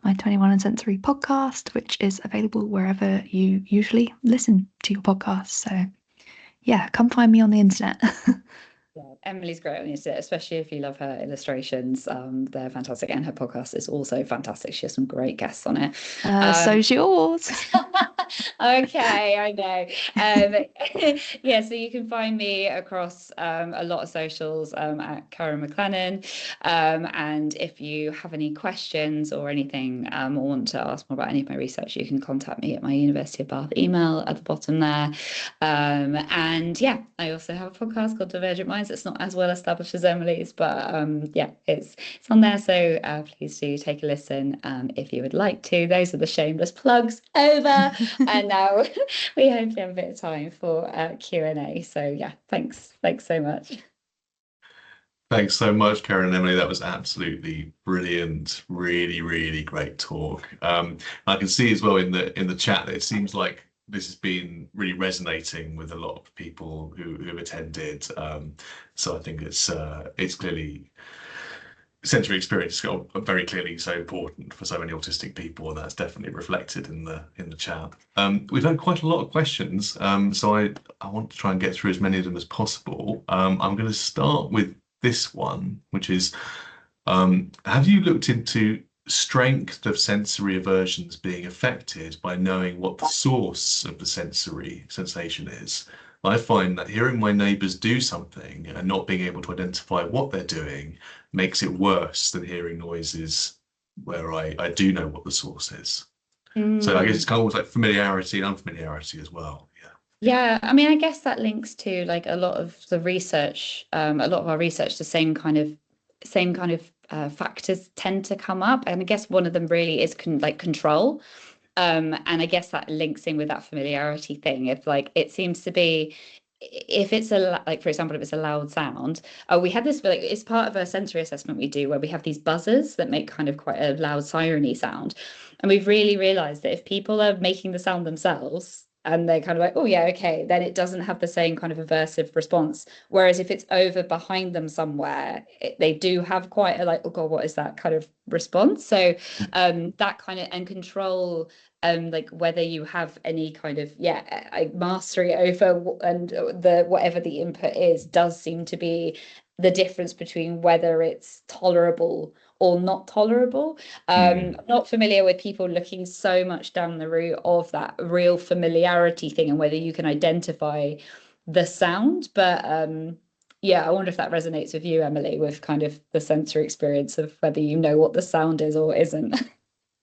my 21 and Sensory podcast, which is available wherever you usually listen to your podcasts. So yeah, come find me on the internet. Yeah, Emily's great on the internet, especially if you love her illustrations. They're fantastic, and her podcast is also fantastic. She has some great guests on it. So's yours. Okay, I know. Yeah, so you can find me across a lot of socials at Keren MacLennan. And if you have any questions or anything, or want to ask more about any of my research, you can contact me at my University of Bath email at the bottom there. And yeah, I also have a podcast called Divergent Minds. It's not as well established as Emily's, but yeah, it's on there. So please do take a listen if you would like to. Those are the shameless plugs over. And now we hope you have a bit of time for Q&A. So yeah, thanks so much. Thanks so much, Karen and Emily. That was absolutely brilliant. Really, really great talk. I can see as well in the chat that it seems like this has been really resonating with a lot of people who attended. So I think it's clearly sensory experience is very clearly so important for so many autistic people, and that's definitely reflected in the chat. We've had quite a lot of questions, so I want to try and get through as many of them as possible. I'm going to start with this one, which is, have you looked into strength of sensory aversions being affected by knowing what the source of the sensory sensation is? I find that hearing my neighbours do something and not being able to identify what they're doing makes it worse than hearing noises where I do know what the source is. So I guess it's kind of like familiarity and unfamiliarity as well. Yeah. Yeah, I mean, I guess that links to like a lot of the research, a lot of our research, the same kind of factors tend to come up. And I guess one of them really is control. And I guess that links in with that familiarity thing. If like it seems to be, if it's like for example, if it's a loud sound. Oh, we had this like it's part of a sensory assessment we do where we have these buzzers that make kind of quite a loud siren-y sound. And we've really realized that if people are making the sound themselves and they're kind of like, oh yeah, okay, then it doesn't have the same kind of aversive response. Whereas if it's over behind them somewhere, they do have quite a like, oh God, what is that kind of response? So that kind of and control like whether you have any kind of mastery over and the whatever the input is does seem to be the difference between whether it's tolerable or not tolerable. I'm not familiar with people looking so much down the route of that real familiarity thing and whether you can identify the sound, but yeah, I wonder if that resonates with you, Emily, with kind of the sensory experience of whether you know what the sound is or isn't.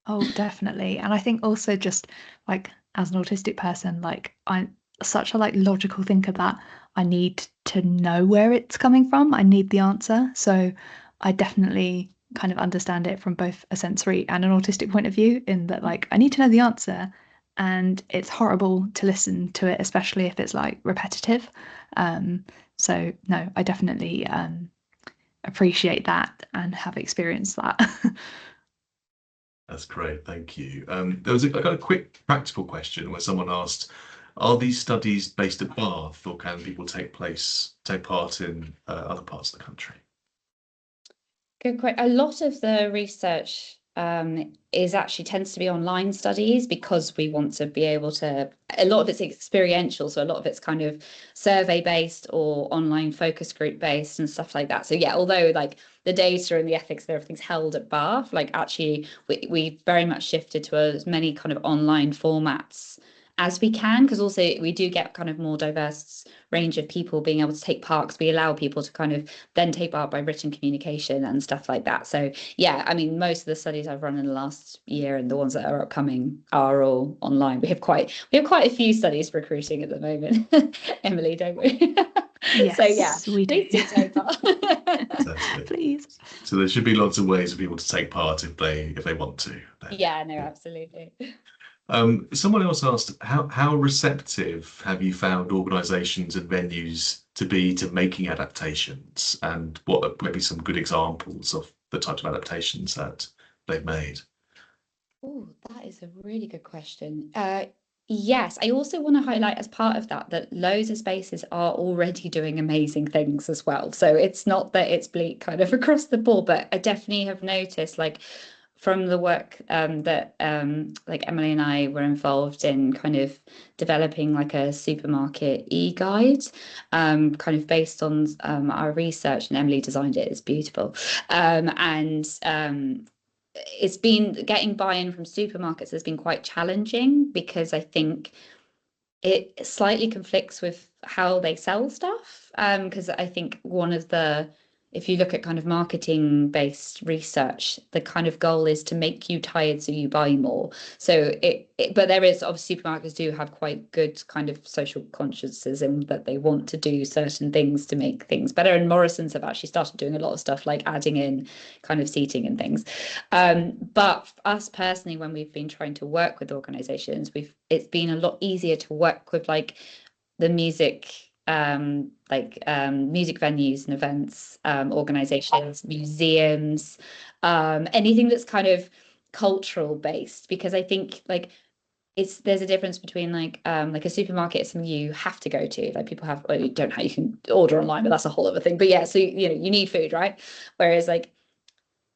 Oh, definitely. And I think also just like as an autistic person, like I'm such a like logical thinker that I need to know where it's coming from. I need the answer. So I definitely kind of understand it from both a sensory and an autistic point of view in that like I need to know the answer and it's horrible to listen to it, especially if it's like repetitive. So no, I definitely appreciate that and have experienced that. That's great, thank you. I got a quick practical question where someone asked, are these studies based at Bath or can people take part in other parts of the country? Good question. A lot of the research is actually tends to be online studies because we want to be able to, a lot of it's experiential. So a lot of it's kind of survey based or online focus group based and stuff like that. So yeah, although like the data and the ethics and everything's held at Bath, like actually we very much shifted to as many kind of online formats as we can, because also we do get kind of more diverse range of people being able to take part because we allow people to kind of then take part by written communication and stuff like that. So yeah, I mean, most of the studies I've run in the last year and the ones that are upcoming are all online. We have quite a few studies recruiting at the moment, Emily, don't we? Yes, so yeah, we do. please do take part. Fantastic. Please. So there should be lots of ways for people to take part if they want to. Yeah, no, absolutely. Someone else asked, how receptive have you found organisations and venues to be to making adaptations, and what are maybe some good examples of the types of adaptations that they've made? Oh, that is a really good question. Yes, I also want to highlight as part of that that loads of spaces are already doing amazing things as well. So it's not that it's bleak kind of across the board, but I definitely have noticed, like from the work that like Emily and I were involved in, kind of developing like a supermarket e-guide, kind of based on our research, and Emily designed it. It's beautiful, and it's been getting buy-in from supermarkets has been quite challenging, because I think it slightly conflicts with how they sell stuff. Because I think one of the, if you look at kind of marketing based research, the kind of goal is to make you tired so you buy more. So but there is, obviously, supermarkets do have quite good kind of social consciences in that they want to do certain things to make things better. And Morrison's have actually started doing a lot of stuff like adding in kind of seating and things. But us personally, when we've been trying to work with organizations, it's been a lot easier to work with like the music, music venues and events, organizations, museums, anything that's kind of cultural based, because I think like there's a difference between like a supermarket is something you have to go to, like people have, well, you don't have, you can order online, but that's a whole other thing. But yeah, so you know, you need food, right? Whereas like,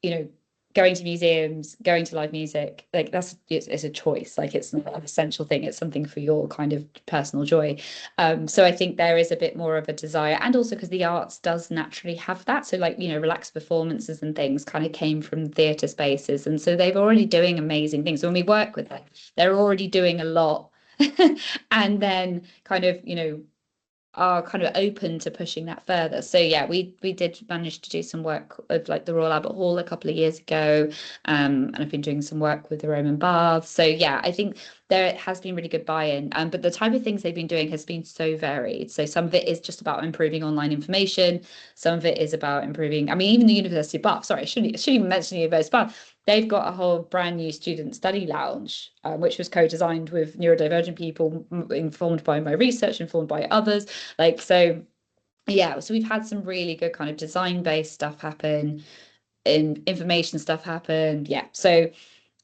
you know, going to museums, going to live music, like it's a choice. Like it's not an essential thing. It's something for your kind of personal joy. So I think there is a bit more of a desire, and also because the arts does naturally have that. So like, you know, relaxed performances and things kind of came from theatre spaces, and so they've already doing amazing things. When we work with them, they're already doing a lot. And then kind of, you know, are kind of open to pushing that further. So yeah, we did manage to do some work with like the Royal Albert Hall a couple of years ago, and I've been doing some work with the Roman Baths. So yeah, I think there has been really good buy-in, but the type of things they've been doing has been so varied. So some of it is just about improving online information, some of it is about improving, I mean, even the University of Bath, sorry, I shouldn't even mention the University of Bath, they've got a whole brand new student study lounge, which was co-designed with neurodivergent people, informed by my research, informed by others. Like, so yeah, so we've had some really good kind of design based stuff happen, in information stuff happen. Yeah. So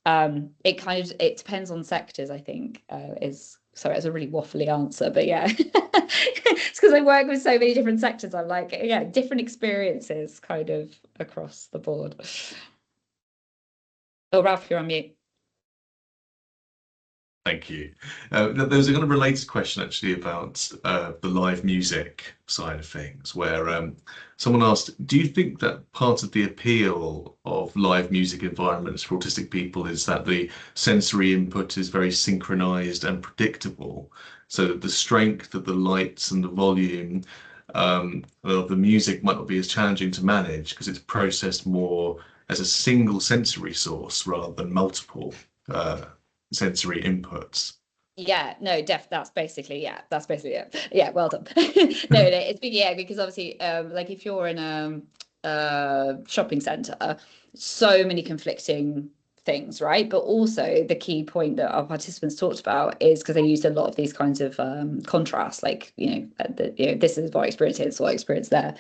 it kind of, it depends on sectors, I think, is, sorry, it's a really waffly answer, but yeah. It's because I work with so many different sectors. I'm like, yeah, different experiences kind of across the board. Oh, Ralph, you're on mute. Thank you. There was a kind of related question actually about the live music side of things, where someone asked, do you think that part of the appeal of live music environments for autistic people is that the sensory input is very synchronized and predictable, so that the strength of the lights and the volume of the music might not be as challenging to manage because it's processed more as a single sensory source rather than multiple sensory inputs? Yeah, no, that's basically, yeah, that's basically it. Yeah, well done. No, it's been, yeah, because obviously, like if you're in a shopping center, so many conflicting things, right? But also the key point that our participants talked about is because they used a lot of these kinds of contrast, like, you know, this is what I experienced here, this is what I experienced there.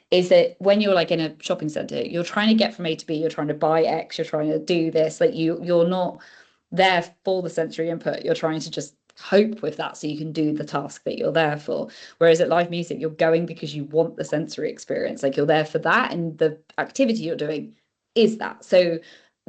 Is that when you're like in a shopping center, you're trying to get from A to B, you're trying to buy X, you're trying to do this, like you're not there for the sensory input. You're trying to just cope with that so you can do the task that you're there for. Whereas at live music, you're going because you want the sensory experience. Like you're there for that, and the activity you're doing is that. So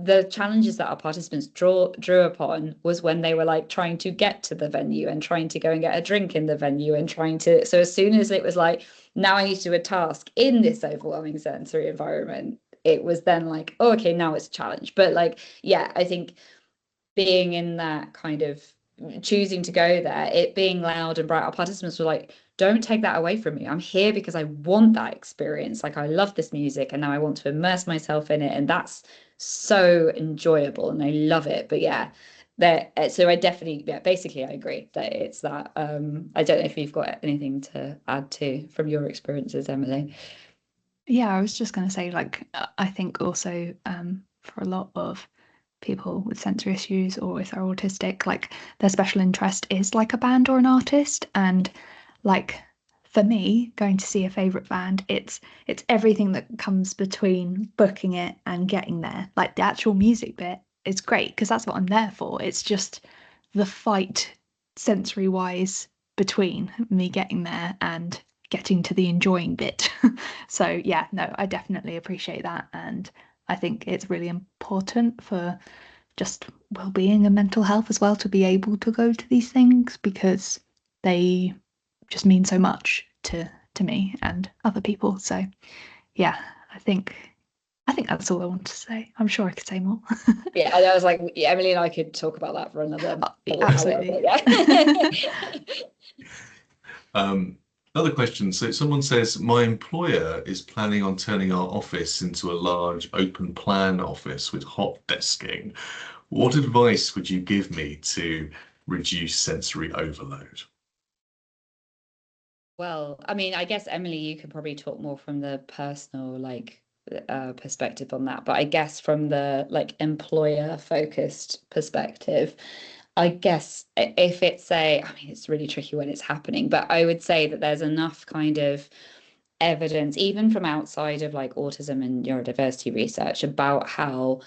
the challenges that our participants drew upon was when they were like trying to get to the venue and trying to go and get a drink in the venue and trying to, so as soon as it was like, now I need to do a task in this overwhelming sensory environment, it was then like, oh, okay, now it's a challenge. But like, yeah, I think being in that kind of, choosing to go there, it being loud and bright, our participants were like, don't take that away from me. I'm here because I want that experience. Like I love this music and now I want to immerse myself in it. And that's so enjoyable and I love it. But yeah, there, so I definitely, yeah, basically I agree that it's that. I don't know if you've got anything to add to from your experiences, Emily. Yeah, I was just going to say, like, I think also for a lot of people with sensory issues or if they're autistic, like their special interest is like a band or an artist. And like for me, going to see a favorite band, it's everything that comes between booking it and getting there. Like the actual music bit it's great because that's what I'm there for. It's just the fight sensory wise between me getting there and getting to the enjoying bit. So yeah, no, I definitely appreciate that, and I think it's really important for just well-being and mental health as well to be able to go to these things because they just mean so much to me and other people. So yeah, I think that's all I want to say. I'm sure I could say more. Yeah, I was like, Emily and I could talk about that for another Absolutely. hour. Another question. So someone says, my employer is planning on turning our office into a large open plan office with hot desking. What advice would you give me to reduce sensory overload? Well, I mean, I guess Emily, you could probably talk more from the personal perspective on that, but I guess from the employer focused perspective, I guess if it's I mean, it's really tricky when it's happening, but I would say that there's enough kind of evidence, even from outside of autism and neurodiversity research, about how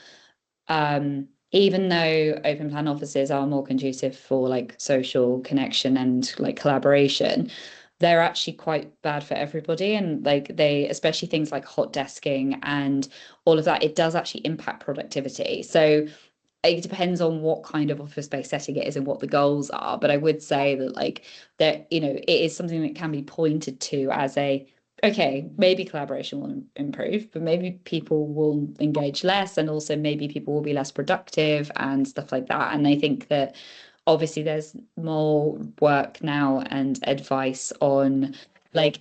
even though open plan offices are more conducive for social connection and collaboration, they're actually quite bad for everybody. And they, especially things like hot desking and all of that, it does actually impact productivity. So it depends on what kind of office space setting it is and what the goals are. But I would say that that, it is something that can be pointed to as okay, maybe collaboration will improve, but maybe people will engage less, and also maybe people will be less productive and stuff like that. And I think that obviously there's more work now and advice on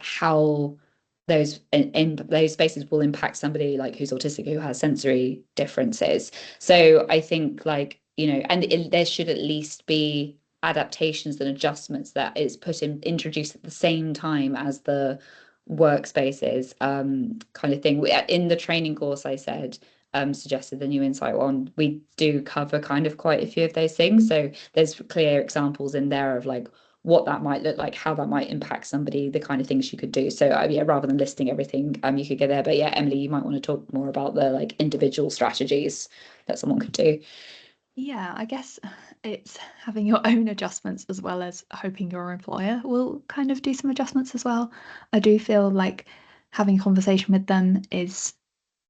how those in those spaces will impact somebody who's autistic, who has sensory differences. So I think and there should at least be adaptations and adjustments that is introduced at the same time as the workspaces kind of thing. In the training course I said suggested the new insight one, we do cover kind of quite a few of those things. So there's clear examples in there of what that might look like, how that might impact somebody, the kind of things you could do. So yeah, rather than listing everything, you could go there. But yeah, Emily, you might want to talk more about the individual strategies that someone could do. Yeah, I guess it's having your own adjustments as well as hoping your employer will kind of do some adjustments as well. I do feel like having a conversation with them is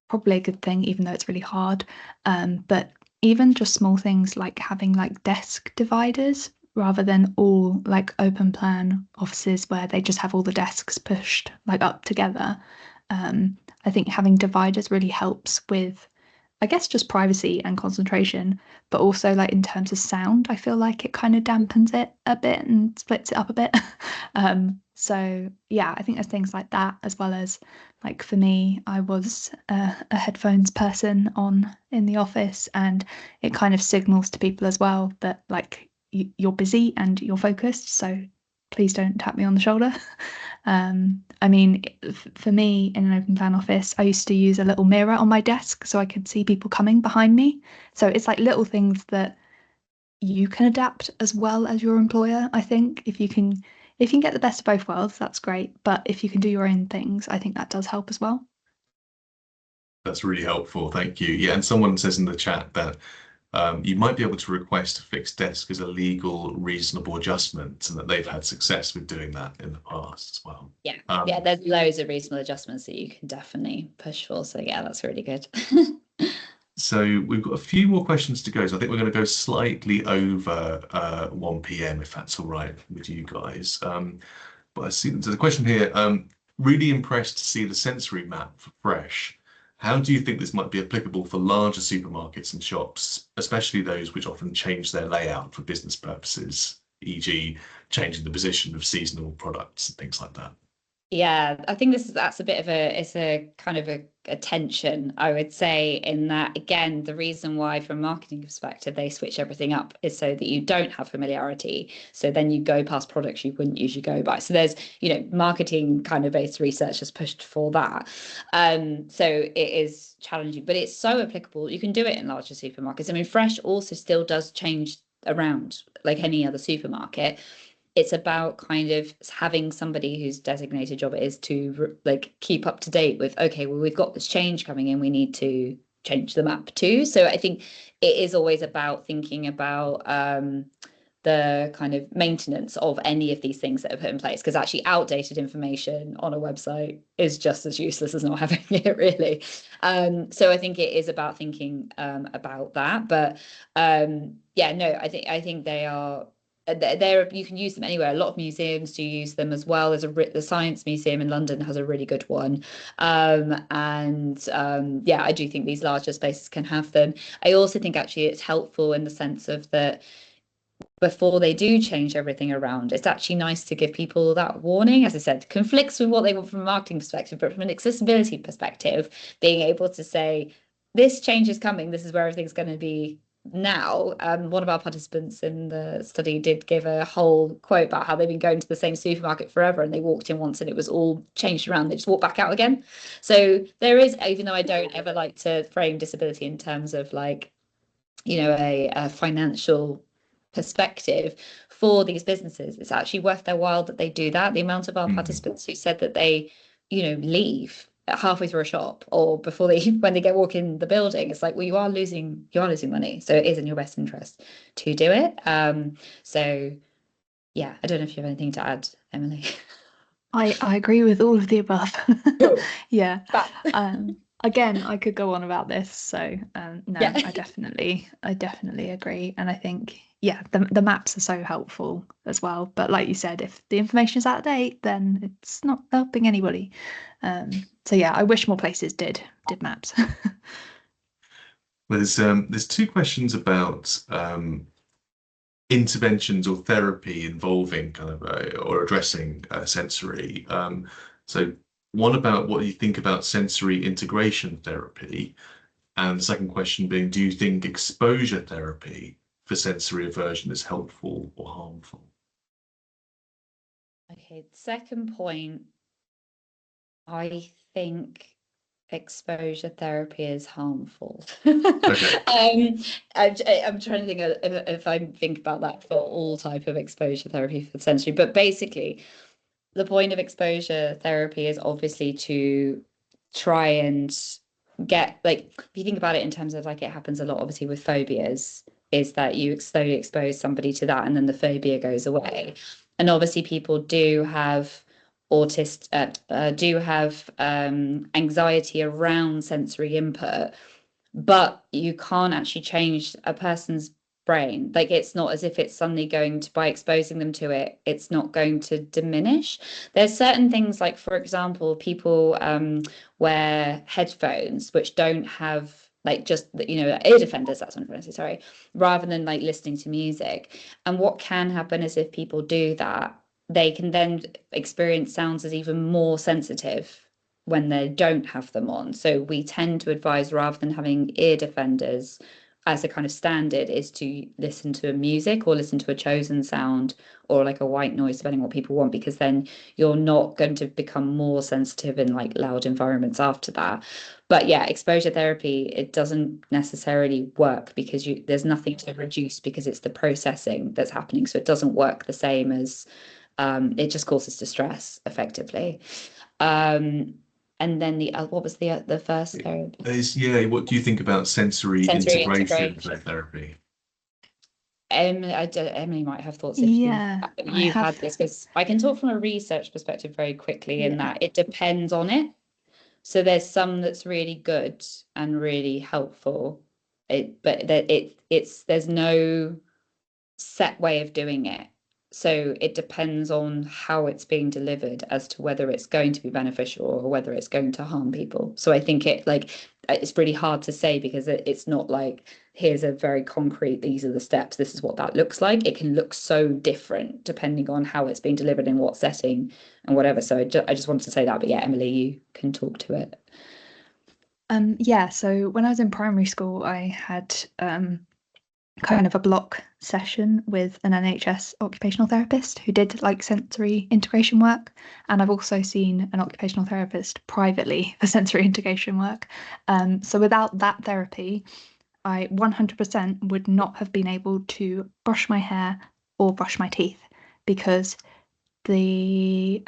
probably a good thing, even though it's really hard. But even just small things like having desk dividers rather than all open plan offices where they just have all the desks pushed up together. I think having dividers really helps with, I guess, just privacy and concentration, but also in terms of sound, I feel like it kind of dampens it a bit and splits it up a bit. So yeah, I think there's things like that, as well as for me, I was a headphones person on in the office, and it kind of signals to people as well that you're busy and you're focused. So please don't tap me on the shoulder. I mean, for me in an open plan office, I used to use a little mirror on my desk so I could see people coming behind me. So it's little things that you can adapt as well as your employer. I think if you can get the best of both worlds, that's great. But if you can do your own things, I think that does help as well. That's really helpful. Thank you. Yeah, and someone says in the chat that you might be able to request a fixed desk as a legal, reasonable adjustment, and that they've had success with doing that in the past as well. Yeah, yeah, there's loads of reasonable adjustments that you can definitely push for. So yeah, that's really good. So we've got a few more questions to go. So I think we're going to go slightly over 1 p.m. if that's all right with you guys. But I see there's a question here. Really impressed to see the sensory map for Fresh. How do you think this might be applicable for larger supermarkets and shops, especially those which often change their layout for business purposes, e.g., changing the position of seasonal products and things like that? Yeah, I think that's a bit of it's a kind of a tension, I would say, in that, again, the reason why from a marketing perspective they switch everything up is so that you don't have familiarity. So then you go past products you wouldn't usually go by. So there's, marketing kind of based research has pushed for that. So it is challenging, but it's so applicable. You can do it in larger supermarkets. I mean, Fresh also still does change around like any other supermarket. It's about kind of having somebody whose designated job it is to keep up to date with, okay, well, we've got this change coming in, we need to change the map too. So I think it is always about thinking about the kind of maintenance of any of these things that are put in place, because actually outdated information on a website is just as useless as not having it, really. So I think it is about thinking about that. But yeah, no, I think they are there. You can use them anywhere. A lot of museums do use them as well. There's the Science Museum in London has a really good one. Yeah, I do think these larger spaces can have them. I also think actually it's helpful in the sense of that before they do change everything around, it's actually nice to give people that warning. As I said, conflicts with what they want from a marketing perspective, but from an accessibility perspective, being able to say, this change is coming, this is where everything's going to be now. One of our participants in the study did give a whole quote about how they've been going to the same supermarket forever, and they walked in once and it was all changed around. They just walked back out again. So there is, even though I don't ever like to frame disability in terms of like, a financial perspective for these businesses, it's actually worth their while that they do that. The amount of our participants who said that they, leave halfway through a shop or before they when they walk in the building, it's like, well, you are losing money, so it is in your best interest to do it. So yeah, I don't know if you have anything to add, Emily. I agree with all of the above. Cool. Yeah. Again, I could go on about this. So no, Yeah. I definitely agree. And I think, yeah, the maps are so helpful as well. But like you said, if the information is out of date, then it's not helping anybody. So yeah, I wish more places did maps. There's two questions about interventions or therapy involving kind of or addressing sensory. So one about what you think about sensory integration therapy, and the second question being, do you think exposure therapy for sensory aversion is helpful or harmful? Okay, second point, I think exposure therapy is harmful. Okay. I'm trying to think if I think about that for all type of exposure therapy for sensory, but basically the point of exposure therapy is obviously to try and get, like, if you think about it in terms of like, it happens a lot obviously with phobias, is that you slowly expose somebody to that and then the phobia goes away. And obviously people do have anxiety around sensory input, but you can't actually change a person's brain. Like, it's not as if it's suddenly going to, by exposing them to it, it's not going to diminish. There's certain things, like for example, people wear headphones which don't have like just ear defenders, that's what I'm trying to say, sorry, rather than like listening to music. And what can happen is if people do that, they can then experience sounds as even more sensitive when they don't have them on. So we tend to advise, rather than having ear defenders as a kind of standard, is to listen to music or listen to a chosen sound or like a white noise, depending on what people want, because then you're not going to become more sensitive in like loud environments after that. But yeah, exposure therapy, it doesn't necessarily work because there's nothing to reduce, because it's the processing that's happening. So it doesn't work the same as it just causes distress effectively. And then what was the first therapy? What do you think about sensory integration therapy? Emily might have thoughts if you've had this, because I can talk from a research perspective very quickly in that it depends on it. So there's some that's really good and really helpful, but there's no set way of doing it. So it depends on how it's being delivered as to whether it's going to be beneficial or whether it's going to harm people. So I think it's really hard to say, because it's not like, here's a very concrete, these are the steps, this is what that looks like. It can look so different depending on how it's being delivered, in what setting and whatever. So I just wanted to say that. But yeah, Emily, you can talk to it. Yeah, so when I was in primary school, I had kind of a block session with an NHS occupational therapist who did like sensory integration work. And I've also seen an occupational therapist privately for sensory integration work. So without that therapy, I 100% would not have been able to brush my hair or brush my teeth, because the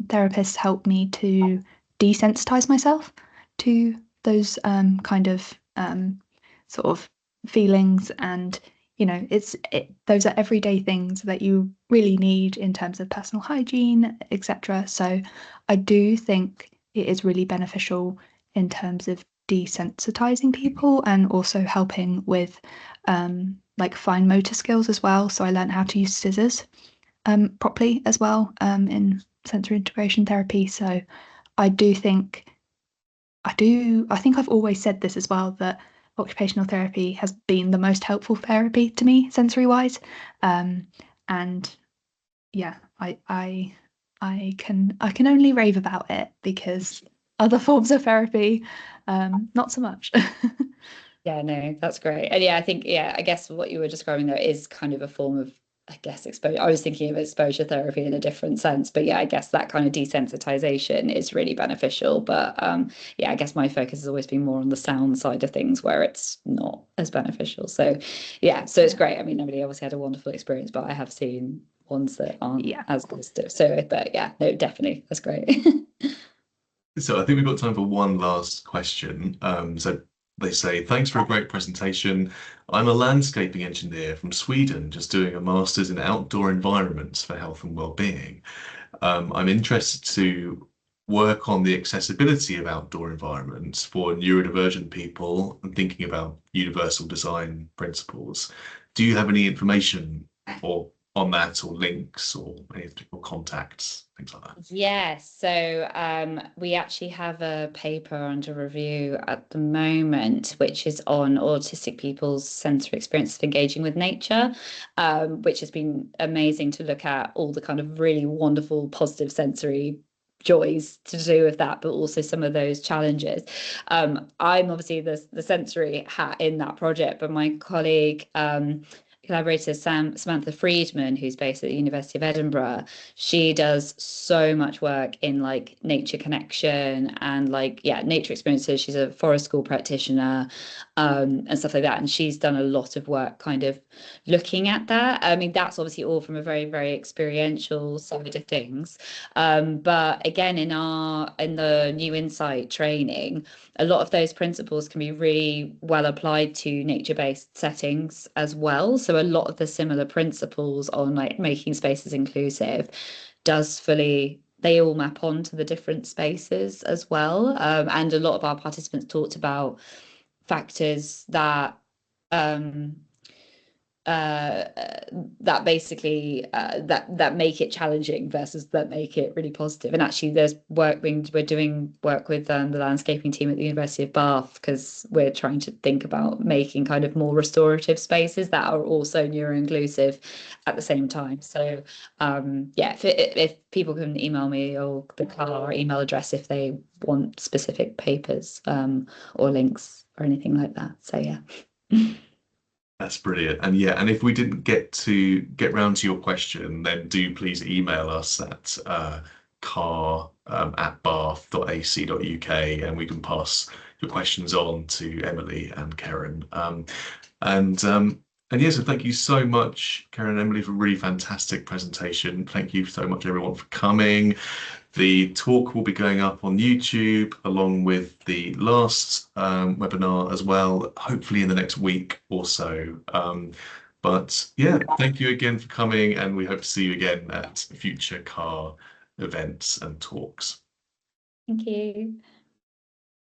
therapist helped me to desensitize myself to those kind of sort of feelings, and those are everyday things that you really need in terms of personal hygiene, etc. So I do think it is really beneficial in terms of desensitizing people and also helping with like fine motor skills as well. So I learned how to use scissors properly as well in sensory integration therapy. So I do think I think I've always said this as well, that occupational therapy has been the most helpful therapy to me sensory wise. And yeah, I can only rave about it, because other forms of therapy, not so much. Yeah, no, that's great. And yeah, I think, yeah, I guess what you were describing there is kind of a form of, I guess, exposure. I was thinking of exposure therapy in a different sense, but yeah, I guess that kind of desensitization is really beneficial. But yeah, I guess my focus has always been more on the sound side of things, where it's not as beneficial. So yeah, so it's great. I mean, nobody obviously had a wonderful experience, but I have seen ones that aren't as positive. So, but yeah, no, definitely, that's great. So I think we've got time for one last question. So they say, thanks for a great presentation. I'm a landscaping engineer from Sweden, just doing a master's in outdoor environments for health and well-being. I'm interested to work on the accessibility of outdoor environments for neurodivergent people and thinking about universal design principles. Do you have any information or on that, or links, or anything, or contacts, things like that? Yes, so we actually have a paper under review at the moment, which is on autistic people's sensory experience of engaging with nature, which has been amazing to look at all the kind of really wonderful positive sensory joys to do with that, but also some of those challenges. I'm obviously the sensory hat in that project, but my colleague, collaborator Samantha Friedman, who's based at the University of Edinburgh, she does so much work in like nature connection and like, yeah, nature experiences. She's a forest school practitioner and stuff like that. And she's done a lot of work kind of looking at that. I mean, that's obviously all from a very, very experiential side of things. But again, in the New Insight training, a lot of those principles can be really well applied to nature-based settings as well. So a lot of the similar principles on like making spaces inclusive they all map onto the different spaces as well. And a lot of our participants talked about factors that uh, that basically that make it challenging versus that make it really positive. And actually, we're doing work with the landscaping team at the University of Bath, because we're trying to think about making kind of more restorative spaces that are also neuro-inclusive at the same time. So yeah, if people can email me or the car email address if they want specific papers or links or anything like that. So yeah. That's brilliant. And yeah, and if we didn't get round to your question, then do please email us at car@bath.ac.uk, and we can pass your questions on to Emily and Keren. And and yeah, so thank you so much, Keren and Emily, for a really fantastic presentation. Thank you so much, everyone, for coming. The talk will be going up on YouTube along with the last webinar as well, hopefully in the next week or so. But yeah, thank you again for coming, and we hope to see you again at future CAR events and talks. Thank you.